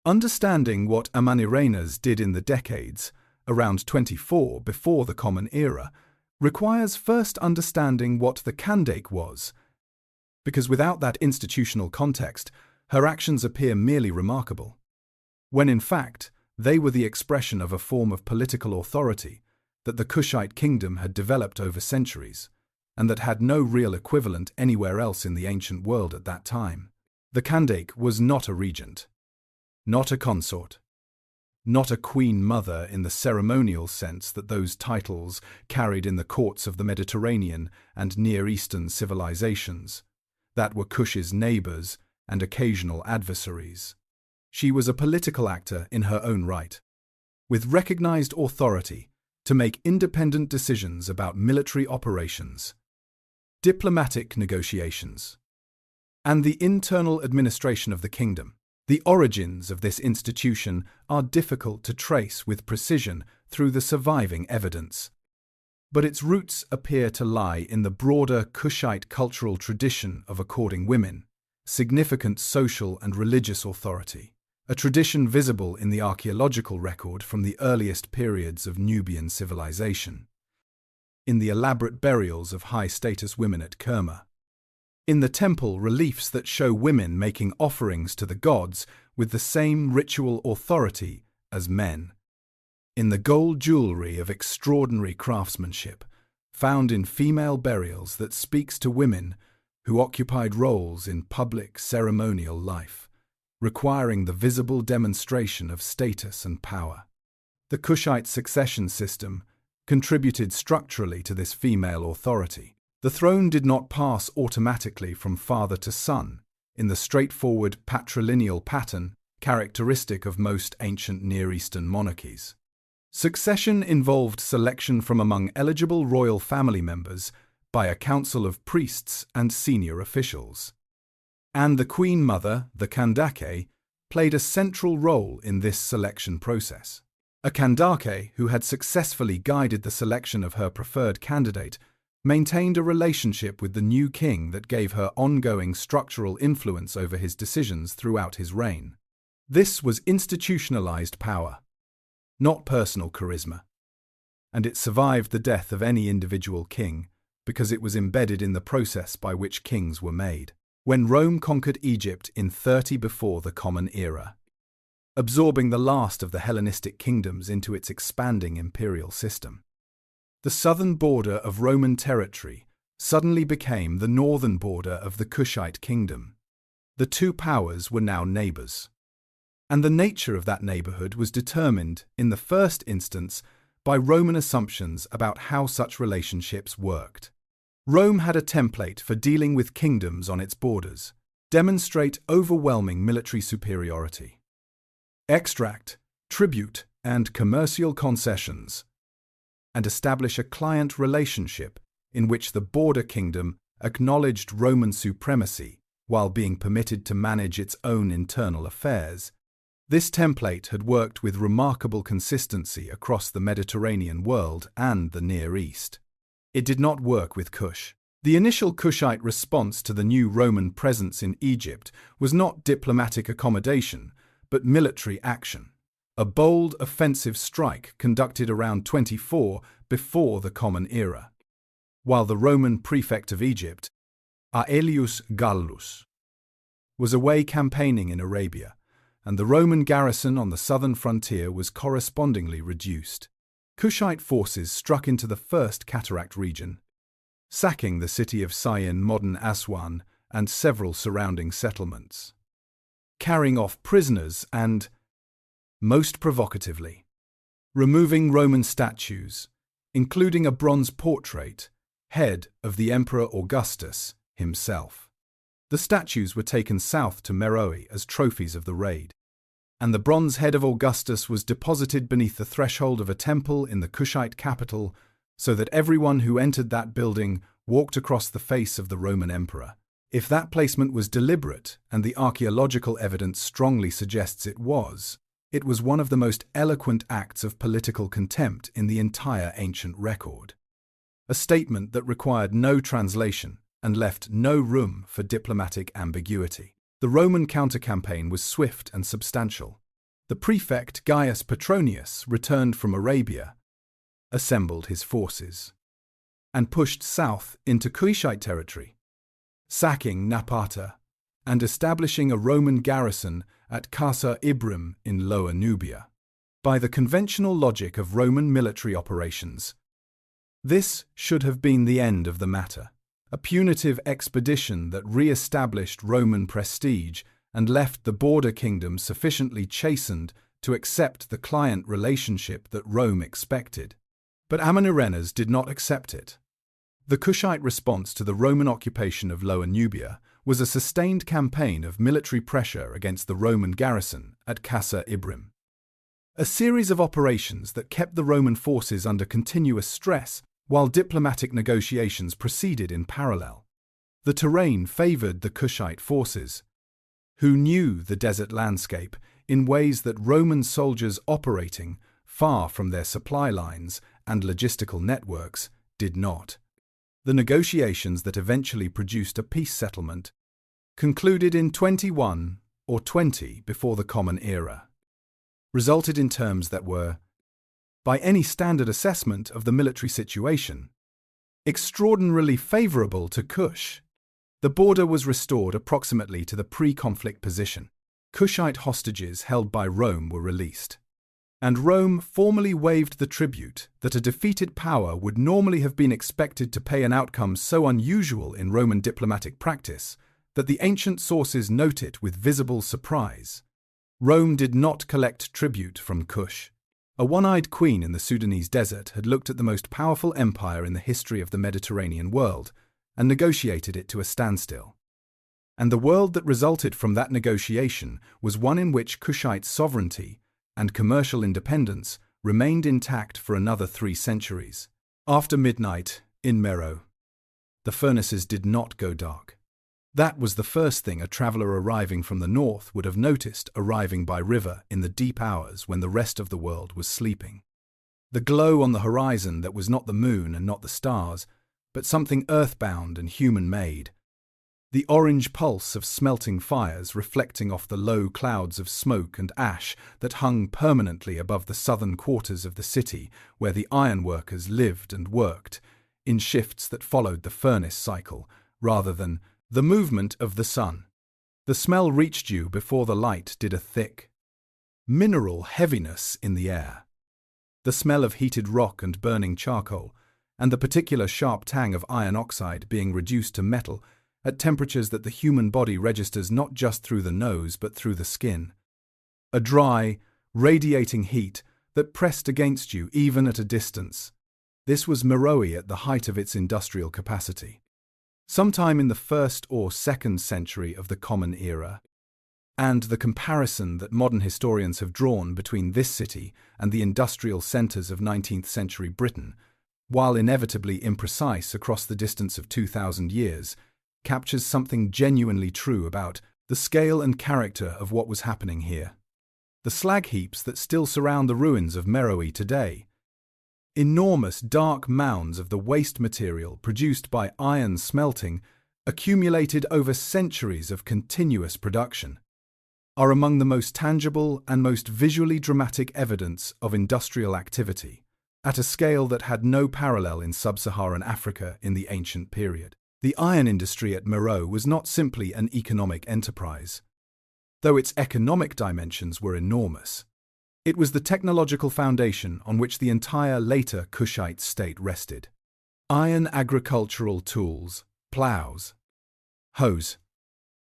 Understanding what Amanirenas did in the decades around 24 before the Common Era requires first understanding what the Kandake was, because without that institutional context, her actions appear merely remarkable, when in fact they were the expression of a form of political authority that the Kushite kingdom had developed over centuries, and that had no real equivalent anywhere else in the ancient world at that time. The Kandake was not a regent, not a consort, not a queen mother in the ceremonial sense that those titles carried in the courts of the Mediterranean and Near Eastern civilizations, that were Kush's neighbors and occasional adversaries. She was a political actor in her own right, with recognized authority to make independent decisions about military operations, diplomatic negotiations, and the internal administration of the kingdom. The origins of this institution are difficult to trace with precision through the surviving evidence, but its roots appear to lie in the broader Kushite cultural tradition of according women significant social and religious authority, a tradition visible in the archaeological record from the earliest periods of Nubian civilization, in the elaborate burials of high-status women at Kerma, in the temple reliefs that show women making offerings to the gods with the same ritual authority as men, in the gold jewelry of extraordinary craftsmanship found in female burials that speaks to women who occupied roles in public ceremonial life, requiring the visible demonstration of status and power. The Kushite succession system contributed structurally to this female authority. The throne did not pass automatically from father to son in the straightforward patrilineal pattern characteristic of most ancient Near Eastern monarchies. Succession involved selection from among eligible royal family members by a council of priests and senior officials. And the Queen Mother, the Kandake, played a central role in this selection process. A Kandake who had successfully guided the selection of her preferred candidate maintained a relationship with the new king that gave her ongoing structural influence over his decisions throughout his reign. This was institutionalized power, not personal charisma, and it survived the death of any individual king because it was embedded in the process by which kings were made. When Rome conquered Egypt in 30 before the Common Era, absorbing the last of the Hellenistic kingdoms into its expanding imperial system, the southern border of Roman territory suddenly became the northern border of the Kushite kingdom. The two powers were now neighbors, and the nature of that neighborhood was determined, in the first instance, by Roman assumptions about how such relationships worked. Rome had a template for dealing with kingdoms on its borders: demonstrate overwhelming military superiority, extract tribute and commercial concessions, and establish a client relationship in which the border kingdom acknowledged Roman supremacy while being permitted to manage its own internal affairs. This template had worked with remarkable consistency across the Mediterranean world and the Near East. It did not work with Kush. The initial Kushite response to the new Roman presence in Egypt was not diplomatic accommodation, but military action. A bold offensive strike conducted around 24 before the Common Era, while the Roman prefect of Egypt, Aelius Gallus, was away campaigning in Arabia, and the Roman garrison on the southern frontier was correspondingly reduced. Kushite forces struck into the First Cataract region, sacking the city of Syene, modern Aswan, and several surrounding settlements, carrying off prisoners and, most provocatively, removing Roman statues, including a bronze portrait, head of the Emperor Augustus himself. The statues were taken south to Meroe as trophies of the raid, and the bronze head of Augustus was deposited beneath the threshold of a temple in the Kushite capital so that everyone who entered that building walked across the face of the Roman emperor. If that placement was deliberate, and the archaeological evidence strongly suggests it was one of the most eloquent acts of political contempt in the entire ancient record. a statement that required no translation and left no room for diplomatic ambiguity. The Roman counter-campaign was swift and substantial. The prefect Gaius Petronius returned from Arabia, assembled his forces, and pushed south into Kushite territory, sacking Napata and establishing a Roman garrison at Qasr Ibrim in Lower Nubia. By the conventional logic of Roman military operations, this should have been the end of the matter. A punitive expedition that re-established Roman prestige and left the border kingdom sufficiently chastened to accept the client relationship that Rome expected. But Amun and Apedemak did not accept it. The Kushite response to the Roman occupation of Lower Nubia was a sustained campaign of military pressure against the Roman garrison at Qasr Ibrim. A series of operations that kept the Roman forces under continuous stress while diplomatic negotiations proceeded in parallel. The terrain favored the Kushite forces, who knew the desert landscape in ways that Roman soldiers operating far from their supply lines and logistical networks did not. The negotiations that eventually produced a peace settlement concluded in 21 or 20 before the Common Era, resulted in terms that were, by any standard assessment of the military situation, extraordinarily favorable to Kush. The border was restored approximately to the pre-conflict position. Kushite hostages held by Rome were released, and Rome formally waived the tribute that a defeated power would normally have been expected to pay, an outcome so unusual in Roman diplomatic practice that the ancient sources note it with visible surprise. Rome did not collect tribute from Kush. A one-eyed queen in the Sudanese desert had looked at the most powerful empire in the history of the Mediterranean world and negotiated it to a standstill. And the world that resulted from that negotiation was one in which Kushite sovereignty and commercial independence remained intact for another 3 centuries. After midnight, in Meroe, the furnaces did not go dark. That was the first thing a traveller arriving from the north would have noticed arriving by river in the deep hours when the rest of the world was sleeping. The glow on the horizon that was not the moon and not the stars, but something earthbound and human-made. The orange pulse of smelting fires reflecting off the low clouds of smoke and ash that hung permanently above the southern quarters of the city where the ironworkers lived and worked, in shifts that followed the furnace cycle, rather than the movement of the sun. The smell reached you before the light did, a thick, mineral heaviness in the air. The smell of heated rock and burning charcoal, and the particular sharp tang of iron oxide being reduced to metal at temperatures that the human body registers not just through the nose but through the skin. A dry, radiating heat that pressed against you even at a distance. This was Meroe at the height of its industrial capacity. Sometime in the 1st or 2nd century of the Common Era, and the comparison that modern historians have drawn between this city and the industrial centres of 19th century Britain, while inevitably imprecise across the distance of 2,000 years, captures something genuinely true about the scale and character of what was happening here. The slag heaps that still surround the ruins of Meroe today, enormous dark mounds of the waste material produced by iron smelting, accumulated over centuries of continuous production, are among the most tangible and most visually dramatic evidence of industrial activity, at a scale that had no parallel in sub-Saharan Africa in the ancient period. The iron industry at Meroe was not simply an economic enterprise, though its economic dimensions were enormous. It was the technological foundation on which the entire later Kushite state rested. Iron agricultural tools, plows, hoes,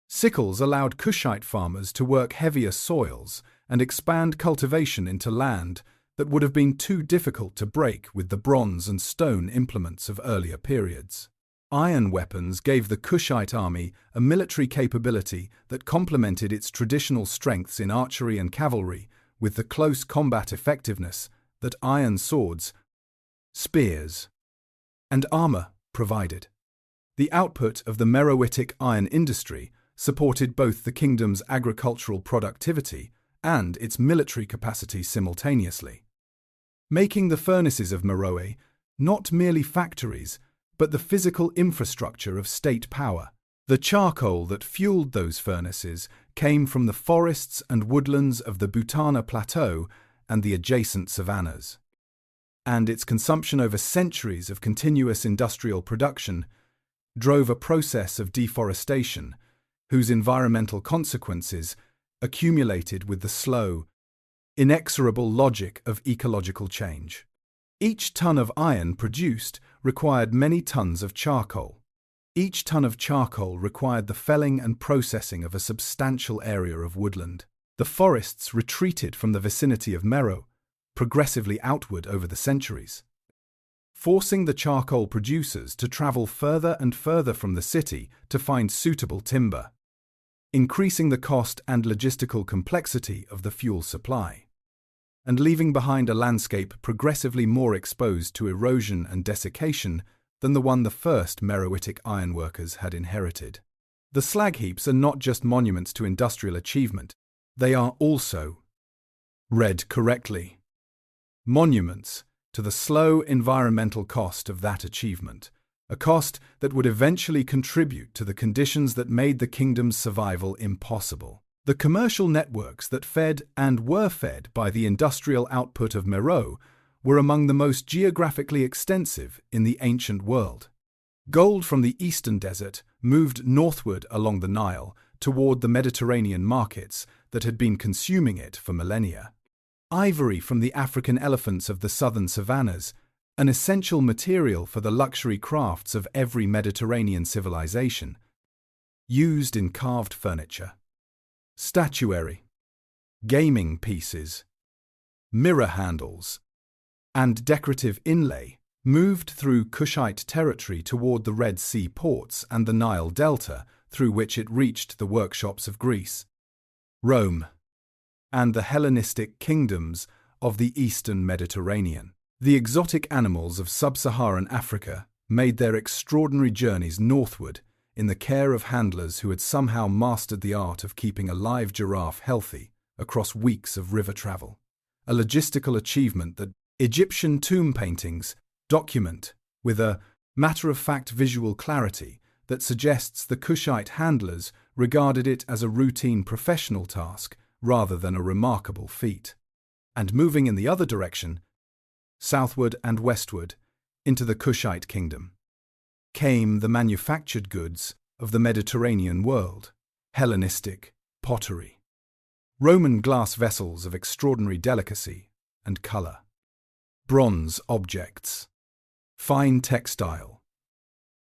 sickles allowed Kushite farmers to work heavier soils and expand cultivation into land that would have been too difficult to break with the bronze and stone implements of earlier periods. Iron weapons gave the Kushite army a military capability that complemented its traditional strengths in archery and cavalry with the close combat effectiveness that iron swords, spears, and armor provided. The output of the Meroitic iron industry supported both the kingdom's agricultural productivity and its military capacity simultaneously, making the furnaces of Meroe not merely factories, but the physical infrastructure of state power. The charcoal that fueled those furnaces came from the forests and woodlands of the Butana Plateau and the adjacent savannas. And its consumption over centuries of continuous industrial production drove a process of deforestation, whose environmental consequences accumulated with the slow, inexorable logic of ecological change. Each ton of iron produced required many tons of charcoal. Each ton of charcoal required the felling and processing of a substantial area of woodland. The forests retreated from the vicinity of Meroe, progressively outward over the centuries, forcing the charcoal producers to travel further and further from the city to find suitable timber, increasing the cost and logistical complexity of the fuel supply, and leaving behind a landscape progressively more exposed to erosion and desiccation than the one the first Meroitic ironworkers had inherited. The slag heaps are not just monuments to industrial achievement, they are also, read correctly, monuments to the slow environmental cost of that achievement, a cost that would eventually contribute to the conditions that made the kingdom's survival impossible. The commercial networks that fed and were fed by the industrial output of Meroe were among the most geographically extensive in the ancient world. Gold from the eastern desert moved northward along the Nile toward the Mediterranean markets that had been consuming it for millennia. Ivory from the African elephants of the southern savannas, an essential material for the luxury crafts of every Mediterranean civilization, used in carved furniture, statuary, gaming pieces, mirror handles, and decorative inlay, moved through Kushite territory toward the Red Sea ports and the Nile Delta, through which it reached the workshops of Greece, Rome, and the Hellenistic kingdoms of the eastern Mediterranean. The exotic animals of sub-Saharan Africa made their extraordinary journeys northward in the care of handlers who had somehow mastered the art of keeping a live giraffe healthy across weeks of river travel, a logistical achievement that Egyptian tomb paintings document with a matter-of-fact visual clarity that suggests the Kushite handlers regarded it as a routine professional task rather than a remarkable feat. And moving in the other direction, southward and westward, into the Kushite kingdom, came the manufactured goods of the Mediterranean world, Hellenistic pottery, Roman glass vessels of extraordinary delicacy and color, bronze objects, fine textile,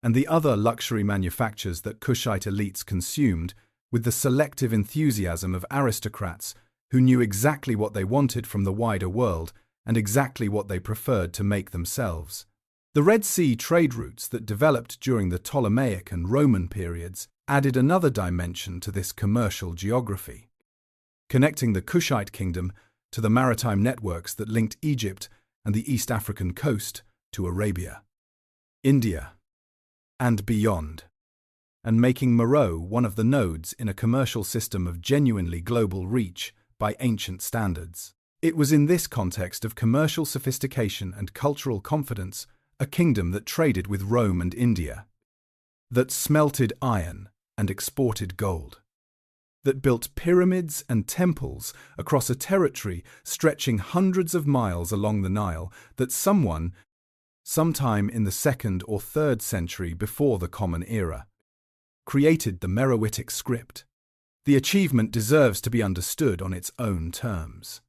and the other luxury manufactures that Kushite elites consumed with the selective enthusiasm of aristocrats who knew exactly what they wanted from the wider world and exactly what they preferred to make themselves. The Red Sea trade routes that developed during the Ptolemaic and Roman periods added another dimension to this commercial geography, connecting the Kushite kingdom to the maritime networks that linked Egypt and the East African coast to Arabia, India, and beyond, and making Meroe one of the nodes in a commercial system of genuinely global reach by ancient standards. It was in this context of commercial sophistication and cultural confidence, a kingdom that traded with Rome and India, that smelted iron and exported gold, that built pyramids and temples across a territory stretching hundreds of miles along the Nile, that someone, sometime in the 2nd or 3rd century before the Common Era, created the Meroitic script. The achievement deserves to be understood on its own terms,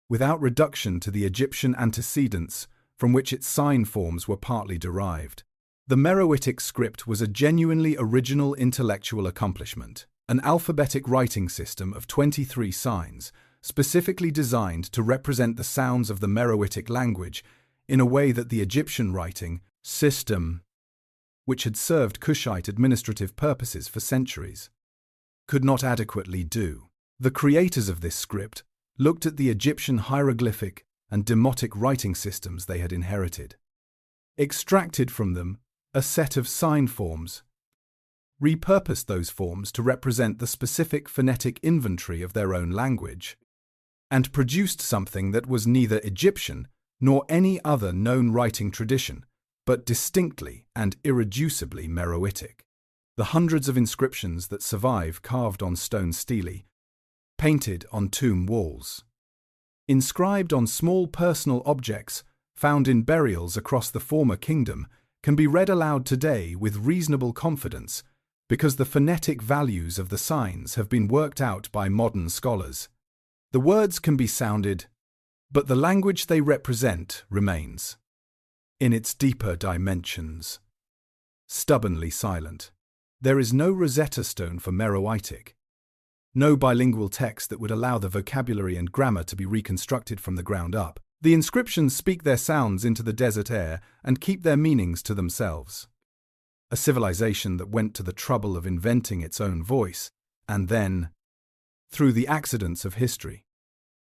without reduction to the Egyptian antecedents from which its sign forms were partly derived. The Meroitic script was a genuinely original intellectual accomplishment, an alphabetic writing system of 23 signs, specifically designed to represent the sounds of the Meroitic language in a way that the Egyptian writing system, which had served Kushite administrative purposes for centuries, could not adequately do. The creators of this script looked at the Egyptian hieroglyphic and demotic writing systems they had inherited, extracted from them a set of sign forms, repurposed those forms to represent the specific phonetic inventory of their own language, and produced something that was neither Egyptian nor any other known writing tradition, but distinctly and irreducibly Meroitic. The hundreds of inscriptions that survive carved on stone stele, painted on tomb walls, inscribed on small personal objects found in burials across the former kingdom, can be read aloud today with reasonable confidence because the phonetic values of the signs have been worked out by modern scholars. The words can be sounded, but the language they represent remains, in its deeper dimensions, stubbornly silent. There is no Rosetta Stone for Meroitic, no bilingual text that would allow the vocabulary and grammar to be reconstructed from the ground up. The inscriptions speak their sounds into the desert air and keep their meanings to themselves. A civilization that went to the trouble of inventing its own voice, and then, through the accidents of history,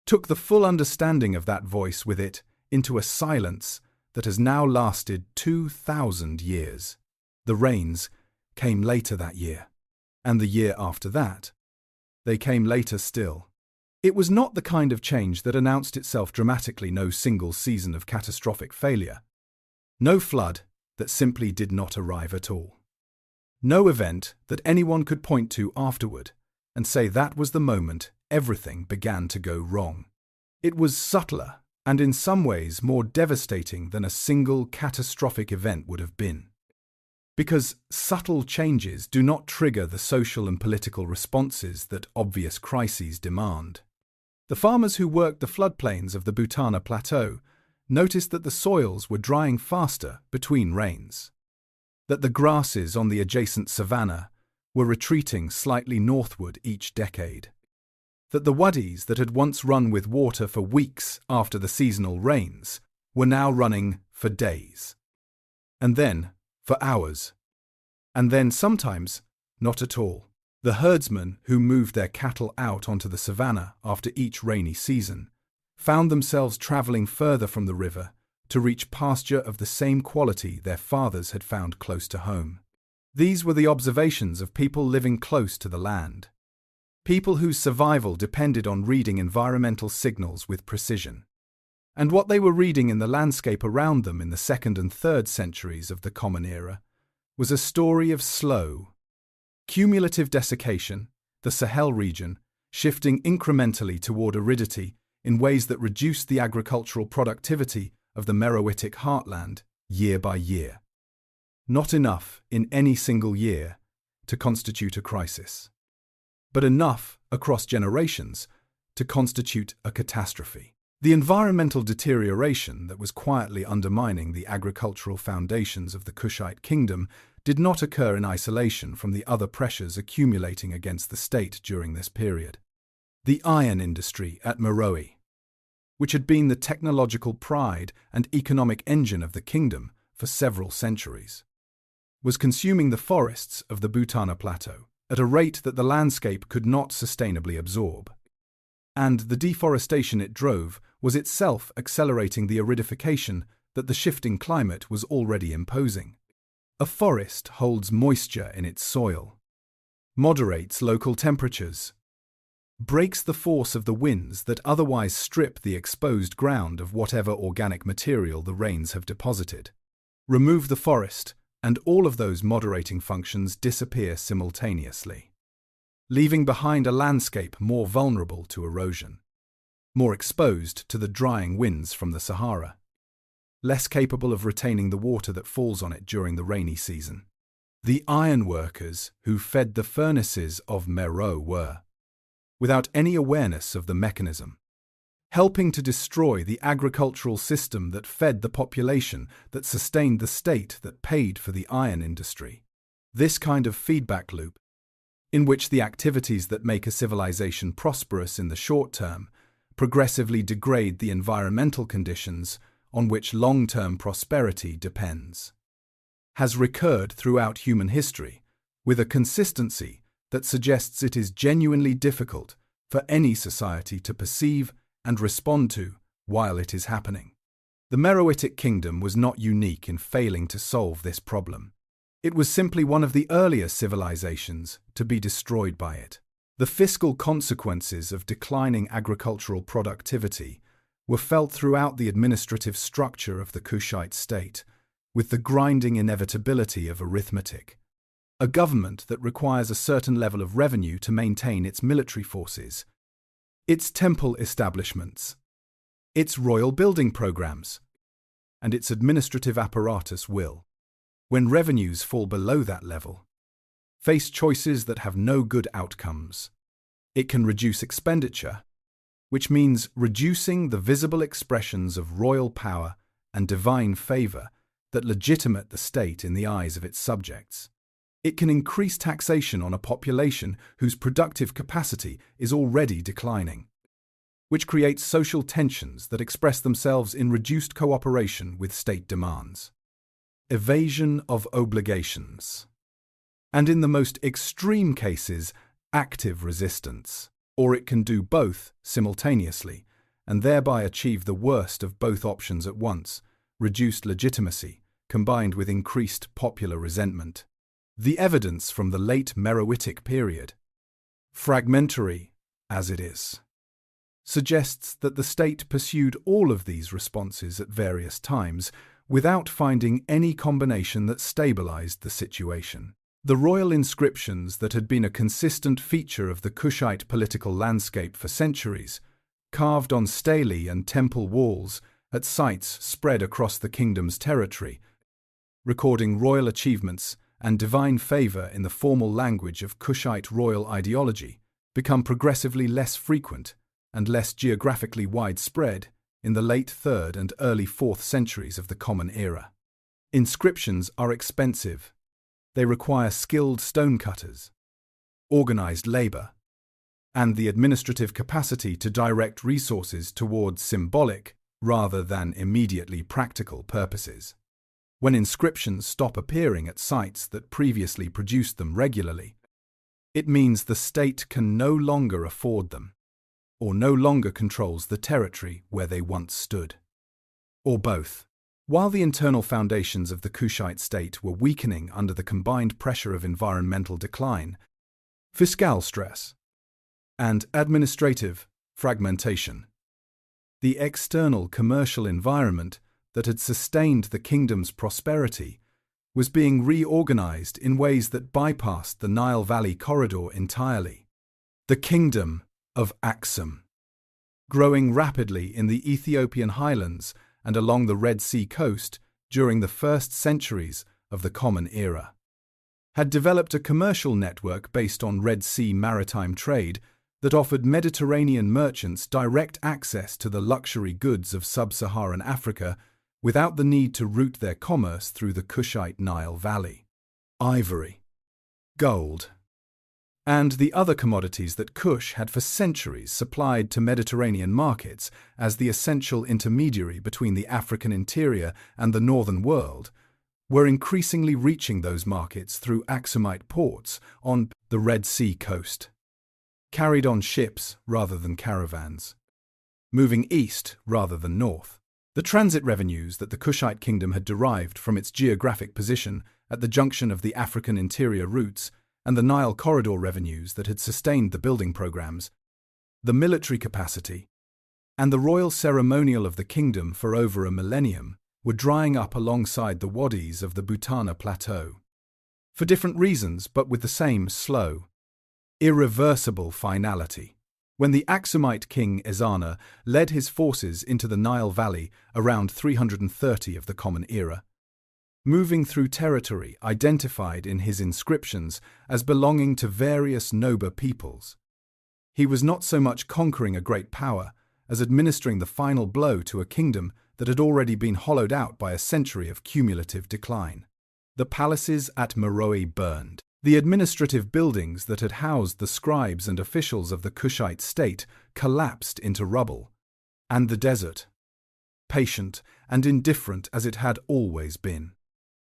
took the full understanding of that voice with it into a silence that has now lasted 2,000 years. The rains came later that year, and the year after that. They came later still. It was not the kind of change that announced itself dramatically, no single season of catastrophic failure. No flood that simply did not arrive at all. No event that anyone could point to afterward and say that was the moment everything began to go wrong. It was subtler and in some ways more devastating than a single catastrophic event would have been. Because subtle changes do not trigger the social and political responses that obvious crises demand. The farmers who worked the floodplains of the Butana Plateau noticed that the soils were drying faster between rains, that the grasses on the adjacent savanna were retreating slightly northward each decade, that the wadis that had once run with water for weeks after the seasonal rains were now running for days, and then for hours, and then sometimes not at all. The herdsmen who moved their cattle out onto the savanna after each rainy season found themselves traveling further from the river to reach pasture of the same quality their fathers had found close to home. These were the observations of people living close to the land, people whose survival depended on reading environmental signals with precision. And what they were reading in the landscape around them in the 2nd and 3rd centuries of the Common Era was a story of slow, cumulative desiccation, the Sahel region shifting incrementally toward aridity in ways that reduced the agricultural productivity of the Meroitic heartland year by year. Not enough in any single year to constitute a crisis, but enough across generations to constitute a catastrophe. The environmental deterioration that was quietly undermining the agricultural foundations of the Kushite kingdom did not occur in isolation from the other pressures accumulating against the state during this period. The iron industry at Meroe, which had been the technological pride and economic engine of the kingdom for several centuries, was consuming the forests of the Butana Plateau at a rate that the landscape could not sustainably absorb. And the deforestation it drove was itself accelerating the aridification that the shifting climate was already imposing. A forest holds moisture in its soil, moderates local temperatures, breaks the force of the winds that otherwise strip the exposed ground of whatever organic material the rains have deposited. Remove the forest, and all of those moderating functions disappear simultaneously, leaving behind a landscape more vulnerable to erosion, more exposed to the drying winds from the Sahara, less capable of retaining the water that falls on it during the rainy season. The ironworkers who fed the furnaces of Meroe were, without any awareness of the mechanism, helping to destroy the agricultural system that fed the population that sustained the state that paid for the iron industry. This kind of feedback loop, in which the activities that make a civilization prosperous in the short term progressively degrade the environmental conditions on which long-term prosperity depends, has recurred throughout human history with a consistency that suggests it is genuinely difficult for any society to perceive and respond to while it is happening. The Meroitic kingdom was not unique in failing to solve this problem. It was simply one of the earlier civilizations to be destroyed by it. The fiscal consequences of declining agricultural productivity were felt throughout the administrative structure of the Kushite state, with the grinding inevitability of arithmetic. A government that requires a certain level of revenue to maintain its military forces, its temple establishments, its royal building programs, and its administrative apparatus will, when revenues fall below that level, face choices that have no good outcomes. It can reduce expenditure, which means reducing the visible expressions of royal power and divine favor that legitimate the state in the eyes of its subjects. It can increase taxation on a population whose productive capacity is already declining, which creates social tensions that express themselves in reduced cooperation with state demands, evasion of obligations, and in the most extreme cases, active resistance. Or it can do both simultaneously and thereby achieve the worst of both options at once, reduced legitimacy combined with increased popular resentment. The evidence from the late Meroitic period, fragmentary as it is, suggests that the state pursued all of these responses at various times without finding any combination that stabilized the situation. The royal inscriptions that had been a consistent feature of the Kushite political landscape for centuries, carved on stelae and temple walls at sites spread across the kingdom's territory, recording royal achievements and divine favor in the formal language of Kushite royal ideology, become progressively less frequent and less geographically widespread in the late 3rd and early 4th centuries of the Common Era. Inscriptions are expensive. They require skilled stonecutters, organized labor, and the administrative capacity to direct resources towards symbolic rather than immediately practical purposes. When inscriptions stop appearing at sites that previously produced them regularly, it means the state can no longer afford them, or no longer controls the territory where they once stood. Or both. While the internal foundations of the Kushite state were weakening under the combined pressure of environmental decline, fiscal stress, and administrative fragmentation, the external commercial environment that had sustained the kingdom's prosperity was being reorganized in ways that bypassed the Nile Valley corridor entirely. The Kingdom of Aksum, growing rapidly in the Ethiopian highlands and along the Red Sea coast during the first centuries of the Common Era, had developed a commercial network based on Red Sea maritime trade that offered Mediterranean merchants direct access to the luxury goods of sub-Saharan Africa without the need to route their commerce through the Kushite Nile Valley. Ivory, gold, and the other commodities that Kush had for centuries supplied to Mediterranean markets as the essential intermediary between the African interior and the northern world, were increasingly reaching those markets through Aksumite ports on the Red Sea coast, carried on ships rather than caravans, moving east rather than north. The transit revenues that the Kushite kingdom had derived from its geographic position at the junction of the African interior routes and the Nile corridor revenues that had sustained the building programs, the military capacity, and the royal ceremonial of the kingdom for over a millennium were drying up alongside the wadis of the Butana Plateau. For different reasons, but with the same slow, irreversible finality. When the Aksumite king Ezana led his forces into the Nile Valley around 330 of the Common Era, moving through territory identified in his inscriptions as belonging to various Noba peoples, he was not so much conquering a great power as administering the final blow to a kingdom that had already been hollowed out by a century of cumulative decline. The palaces at Meroe burned. The administrative buildings that had housed the scribes and officials of the Kushite state collapsed into rubble, and the desert, patient and indifferent as it had always been,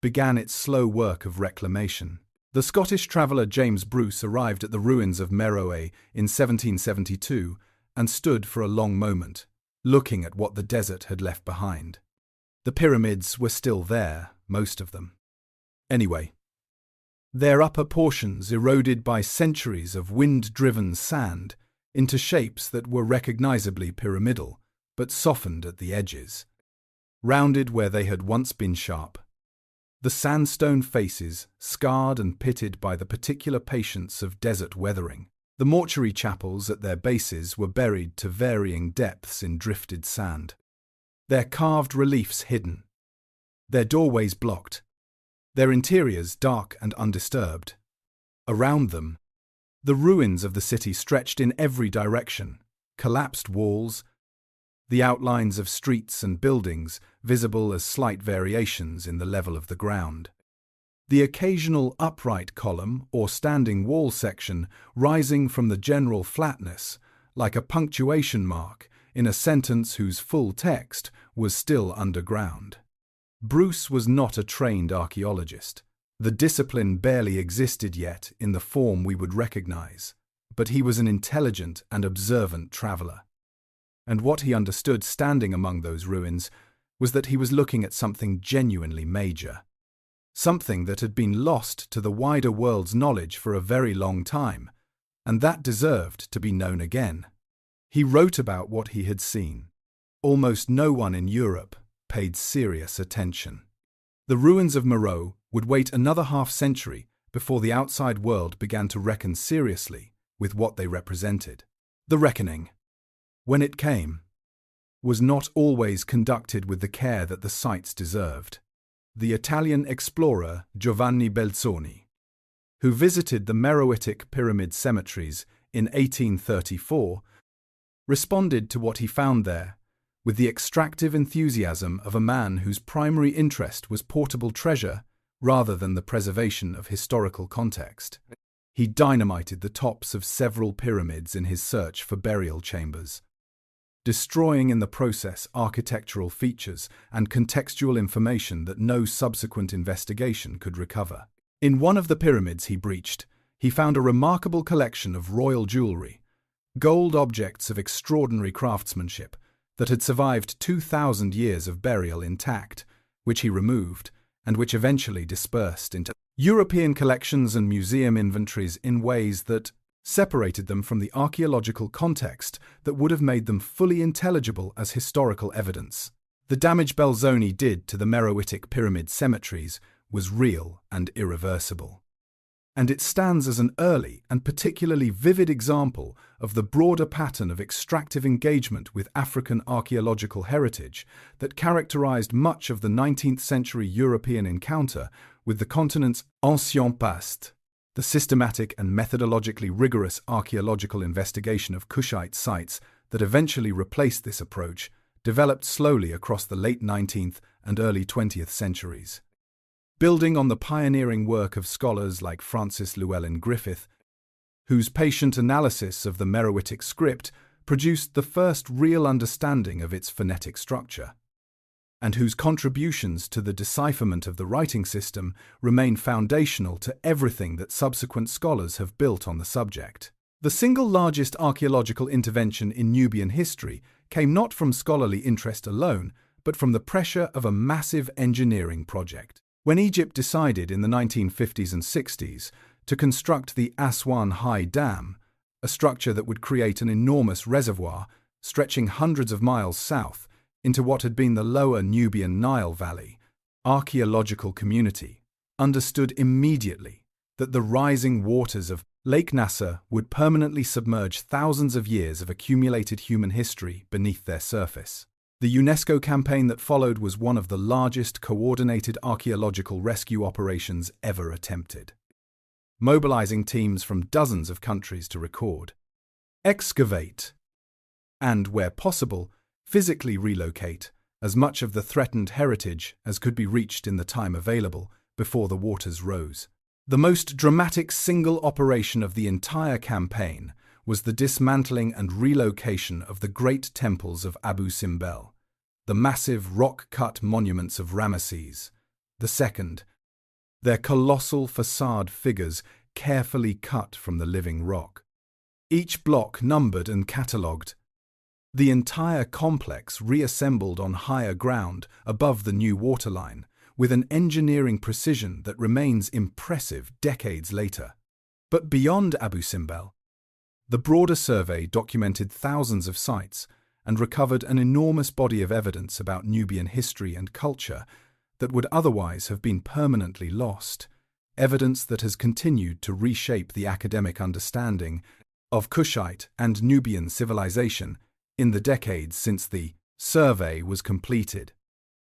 began its slow work of reclamation. The Scottish traveller James Bruce arrived at the ruins of Meroe in 1772 and stood for a long moment, looking at what the desert had left behind. The pyramids were still there, most of them. Anyway, their upper portions eroded by centuries of wind-driven sand into shapes that were recognizably pyramidal, but softened at the edges, rounded where they had once been sharp. The sandstone faces, scarred and pitted by the particular patience of desert weathering. The mortuary chapels at their bases were buried to varying depths in drifted sand, their carved reliefs hidden, their doorways blocked, their interiors dark and undisturbed. Around them, the ruins of the city stretched in every direction, collapsed walls, the outlines of streets and buildings visible as slight variations in the level of the ground. The occasional upright column or standing wall section rising from the general flatness, like a punctuation mark in a sentence whose full text was still underground. Bruce was not a trained archaeologist. The discipline barely existed yet in the form we would recognize, but he was an intelligent and observant traveler. And what he understood standing among those ruins was that he was looking at something genuinely major, something that had been lost to the wider world's knowledge for a very long time, and that deserved to be known again. He wrote about what he had seen. Almost no one in Europe paid serious attention. The ruins of Meroe would wait another half-century before the outside world began to reckon seriously with what they represented. The reckoning, when it came, was not always conducted with the care that the sites deserved. The Italian explorer Giovanni Belzoni, who visited the Meroitic pyramid cemeteries in 1834, responded to what he found there with the extractive enthusiasm of a man whose primary interest was portable treasure rather than the preservation of historical context. He dynamited the tops of several pyramids in his search for burial chambers, destroying in the process architectural features and contextual information that no subsequent investigation could recover. In one of the pyramids he breached, he found a remarkable collection of royal jewelry, gold objects of extraordinary craftsmanship that had survived 2,000 years of burial intact, which he removed and which eventually dispersed into European collections and museum inventories in ways that separated them from the archaeological context that would have made them fully intelligible as historical evidence. The damage Belzoni did to the Meroitic pyramid cemeteries was real and irreversible, and it stands as an early and particularly vivid example of the broader pattern of extractive engagement with African archaeological heritage that characterized much of the 19th century European encounter with the continent's ancien past. The systematic and methodologically rigorous archaeological investigation of Kushite sites that eventually replaced this approach developed slowly across the late 19th and early 20th centuries. Building on the pioneering work of scholars like Francis Llewellyn-Griffith, whose patient analysis of the Meroitic script produced the first real understanding of its phonetic structure, and whose contributions to the decipherment of the writing system remain foundational to everything that subsequent scholars have built on the subject. The single largest archaeological intervention in Nubian history came not from scholarly interest alone, but from the pressure of a massive engineering project. When Egypt decided in the 1950s and 60s to construct the Aswan High Dam, a structure that would create an enormous reservoir stretching hundreds of miles south into what had been the lower Nubian Nile Valley, archaeological community understood immediately that the rising waters of Lake Nasser would permanently submerge thousands of years of accumulated human history beneath their surface. The UNESCO campaign that followed was one of the largest coordinated archaeological rescue operations ever attempted, mobilizing teams from dozens of countries to record, excavate, and, where possible, physically relocate as much of the threatened heritage as could be reached in the time available before the waters rose. The most dramatic single operation of the entire campaign was the dismantling and relocation of the great temples of Abu Simbel, the massive rock-cut monuments of Ramesses II, their colossal facade figures carefully cut from the living rock. Each block numbered and catalogued, the entire complex reassembled on higher ground above the new waterline, with an engineering precision that remains impressive decades later. But beyond Abu Simbel, the broader survey documented thousands of sites and recovered an enormous body of evidence about Nubian history and culture that would otherwise have been permanently lost, evidence that has continued to reshape the academic understanding of Kushite and Nubian civilization in the decades since the survey was completed.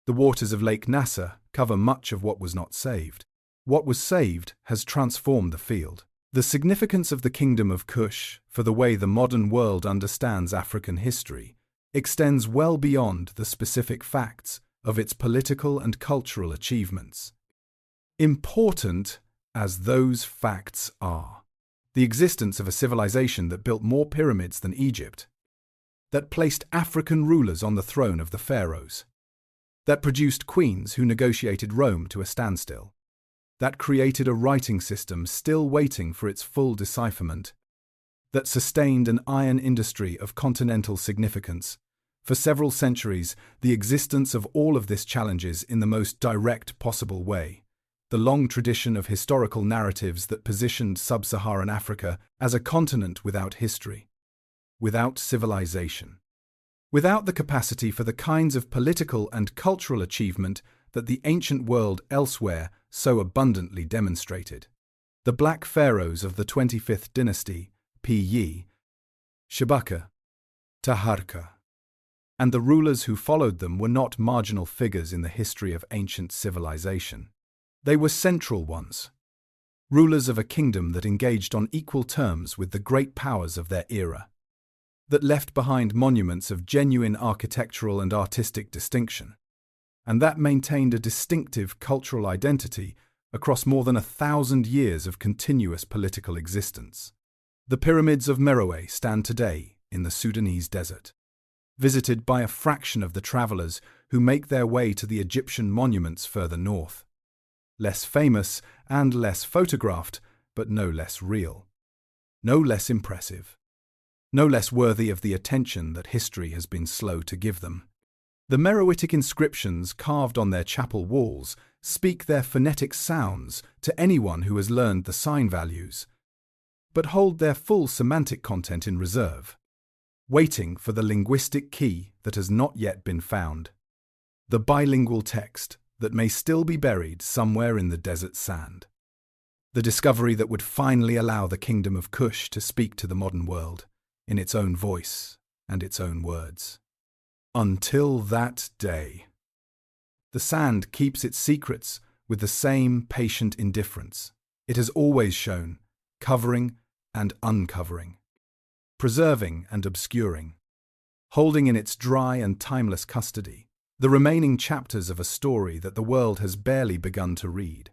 The waters of Lake Nasser cover much of what was not saved. What was saved has transformed the field. The significance of the Kingdom of Kush for the way the modern world understands African history extends well beyond the specific facts of its political and cultural achievements. Important as those facts are, the existence of a civilization that built more pyramids than Egypt, that placed African rulers on the throne of the pharaohs, that produced queens who negotiated Rome to a standstill, that created a writing system still waiting for its full decipherment, that sustained an iron industry of continental significance. For several centuries, the existence of all of this challenges in the most direct possible way the long tradition of historical narratives that positioned sub-Saharan Africa as a continent without history, without civilization, without the capacity for the kinds of political and cultural achievement that the ancient world elsewhere so abundantly demonstrated. The Black Pharaohs of the 25th Dynasty, Piye, Shabaka, Taharka, and the rulers who followed them were not marginal figures in the history of ancient civilization. They were central ones, rulers of a kingdom that engaged on equal terms with the great powers of their era, that left behind monuments of genuine architectural and artistic distinction, and that maintained a distinctive cultural identity across more than 1,000 years of continuous political existence. The pyramids of Meroe stand today in the Sudanese desert, visited by a fraction of the travelers who make their way to the Egyptian monuments further north. Less famous and less photographed, but no less real, no less impressive, no less worthy of the attention that history has been slow to give them. The Meroitic inscriptions carved on their chapel walls speak their phonetic sounds to anyone who has learned the sign values, but hold their full semantic content in reserve, waiting for the linguistic key that has not yet been found, the bilingual text that may still be buried somewhere in the desert sand, the discovery that would finally allow the Kingdom of Kush to speak to the modern world in its own voice and its own words. Until that day, the sand keeps its secrets with the same patient indifference it has always shown, covering and uncovering, preserving and obscuring, holding in its dry and timeless custody the remaining chapters of a story that the world has barely begun to read.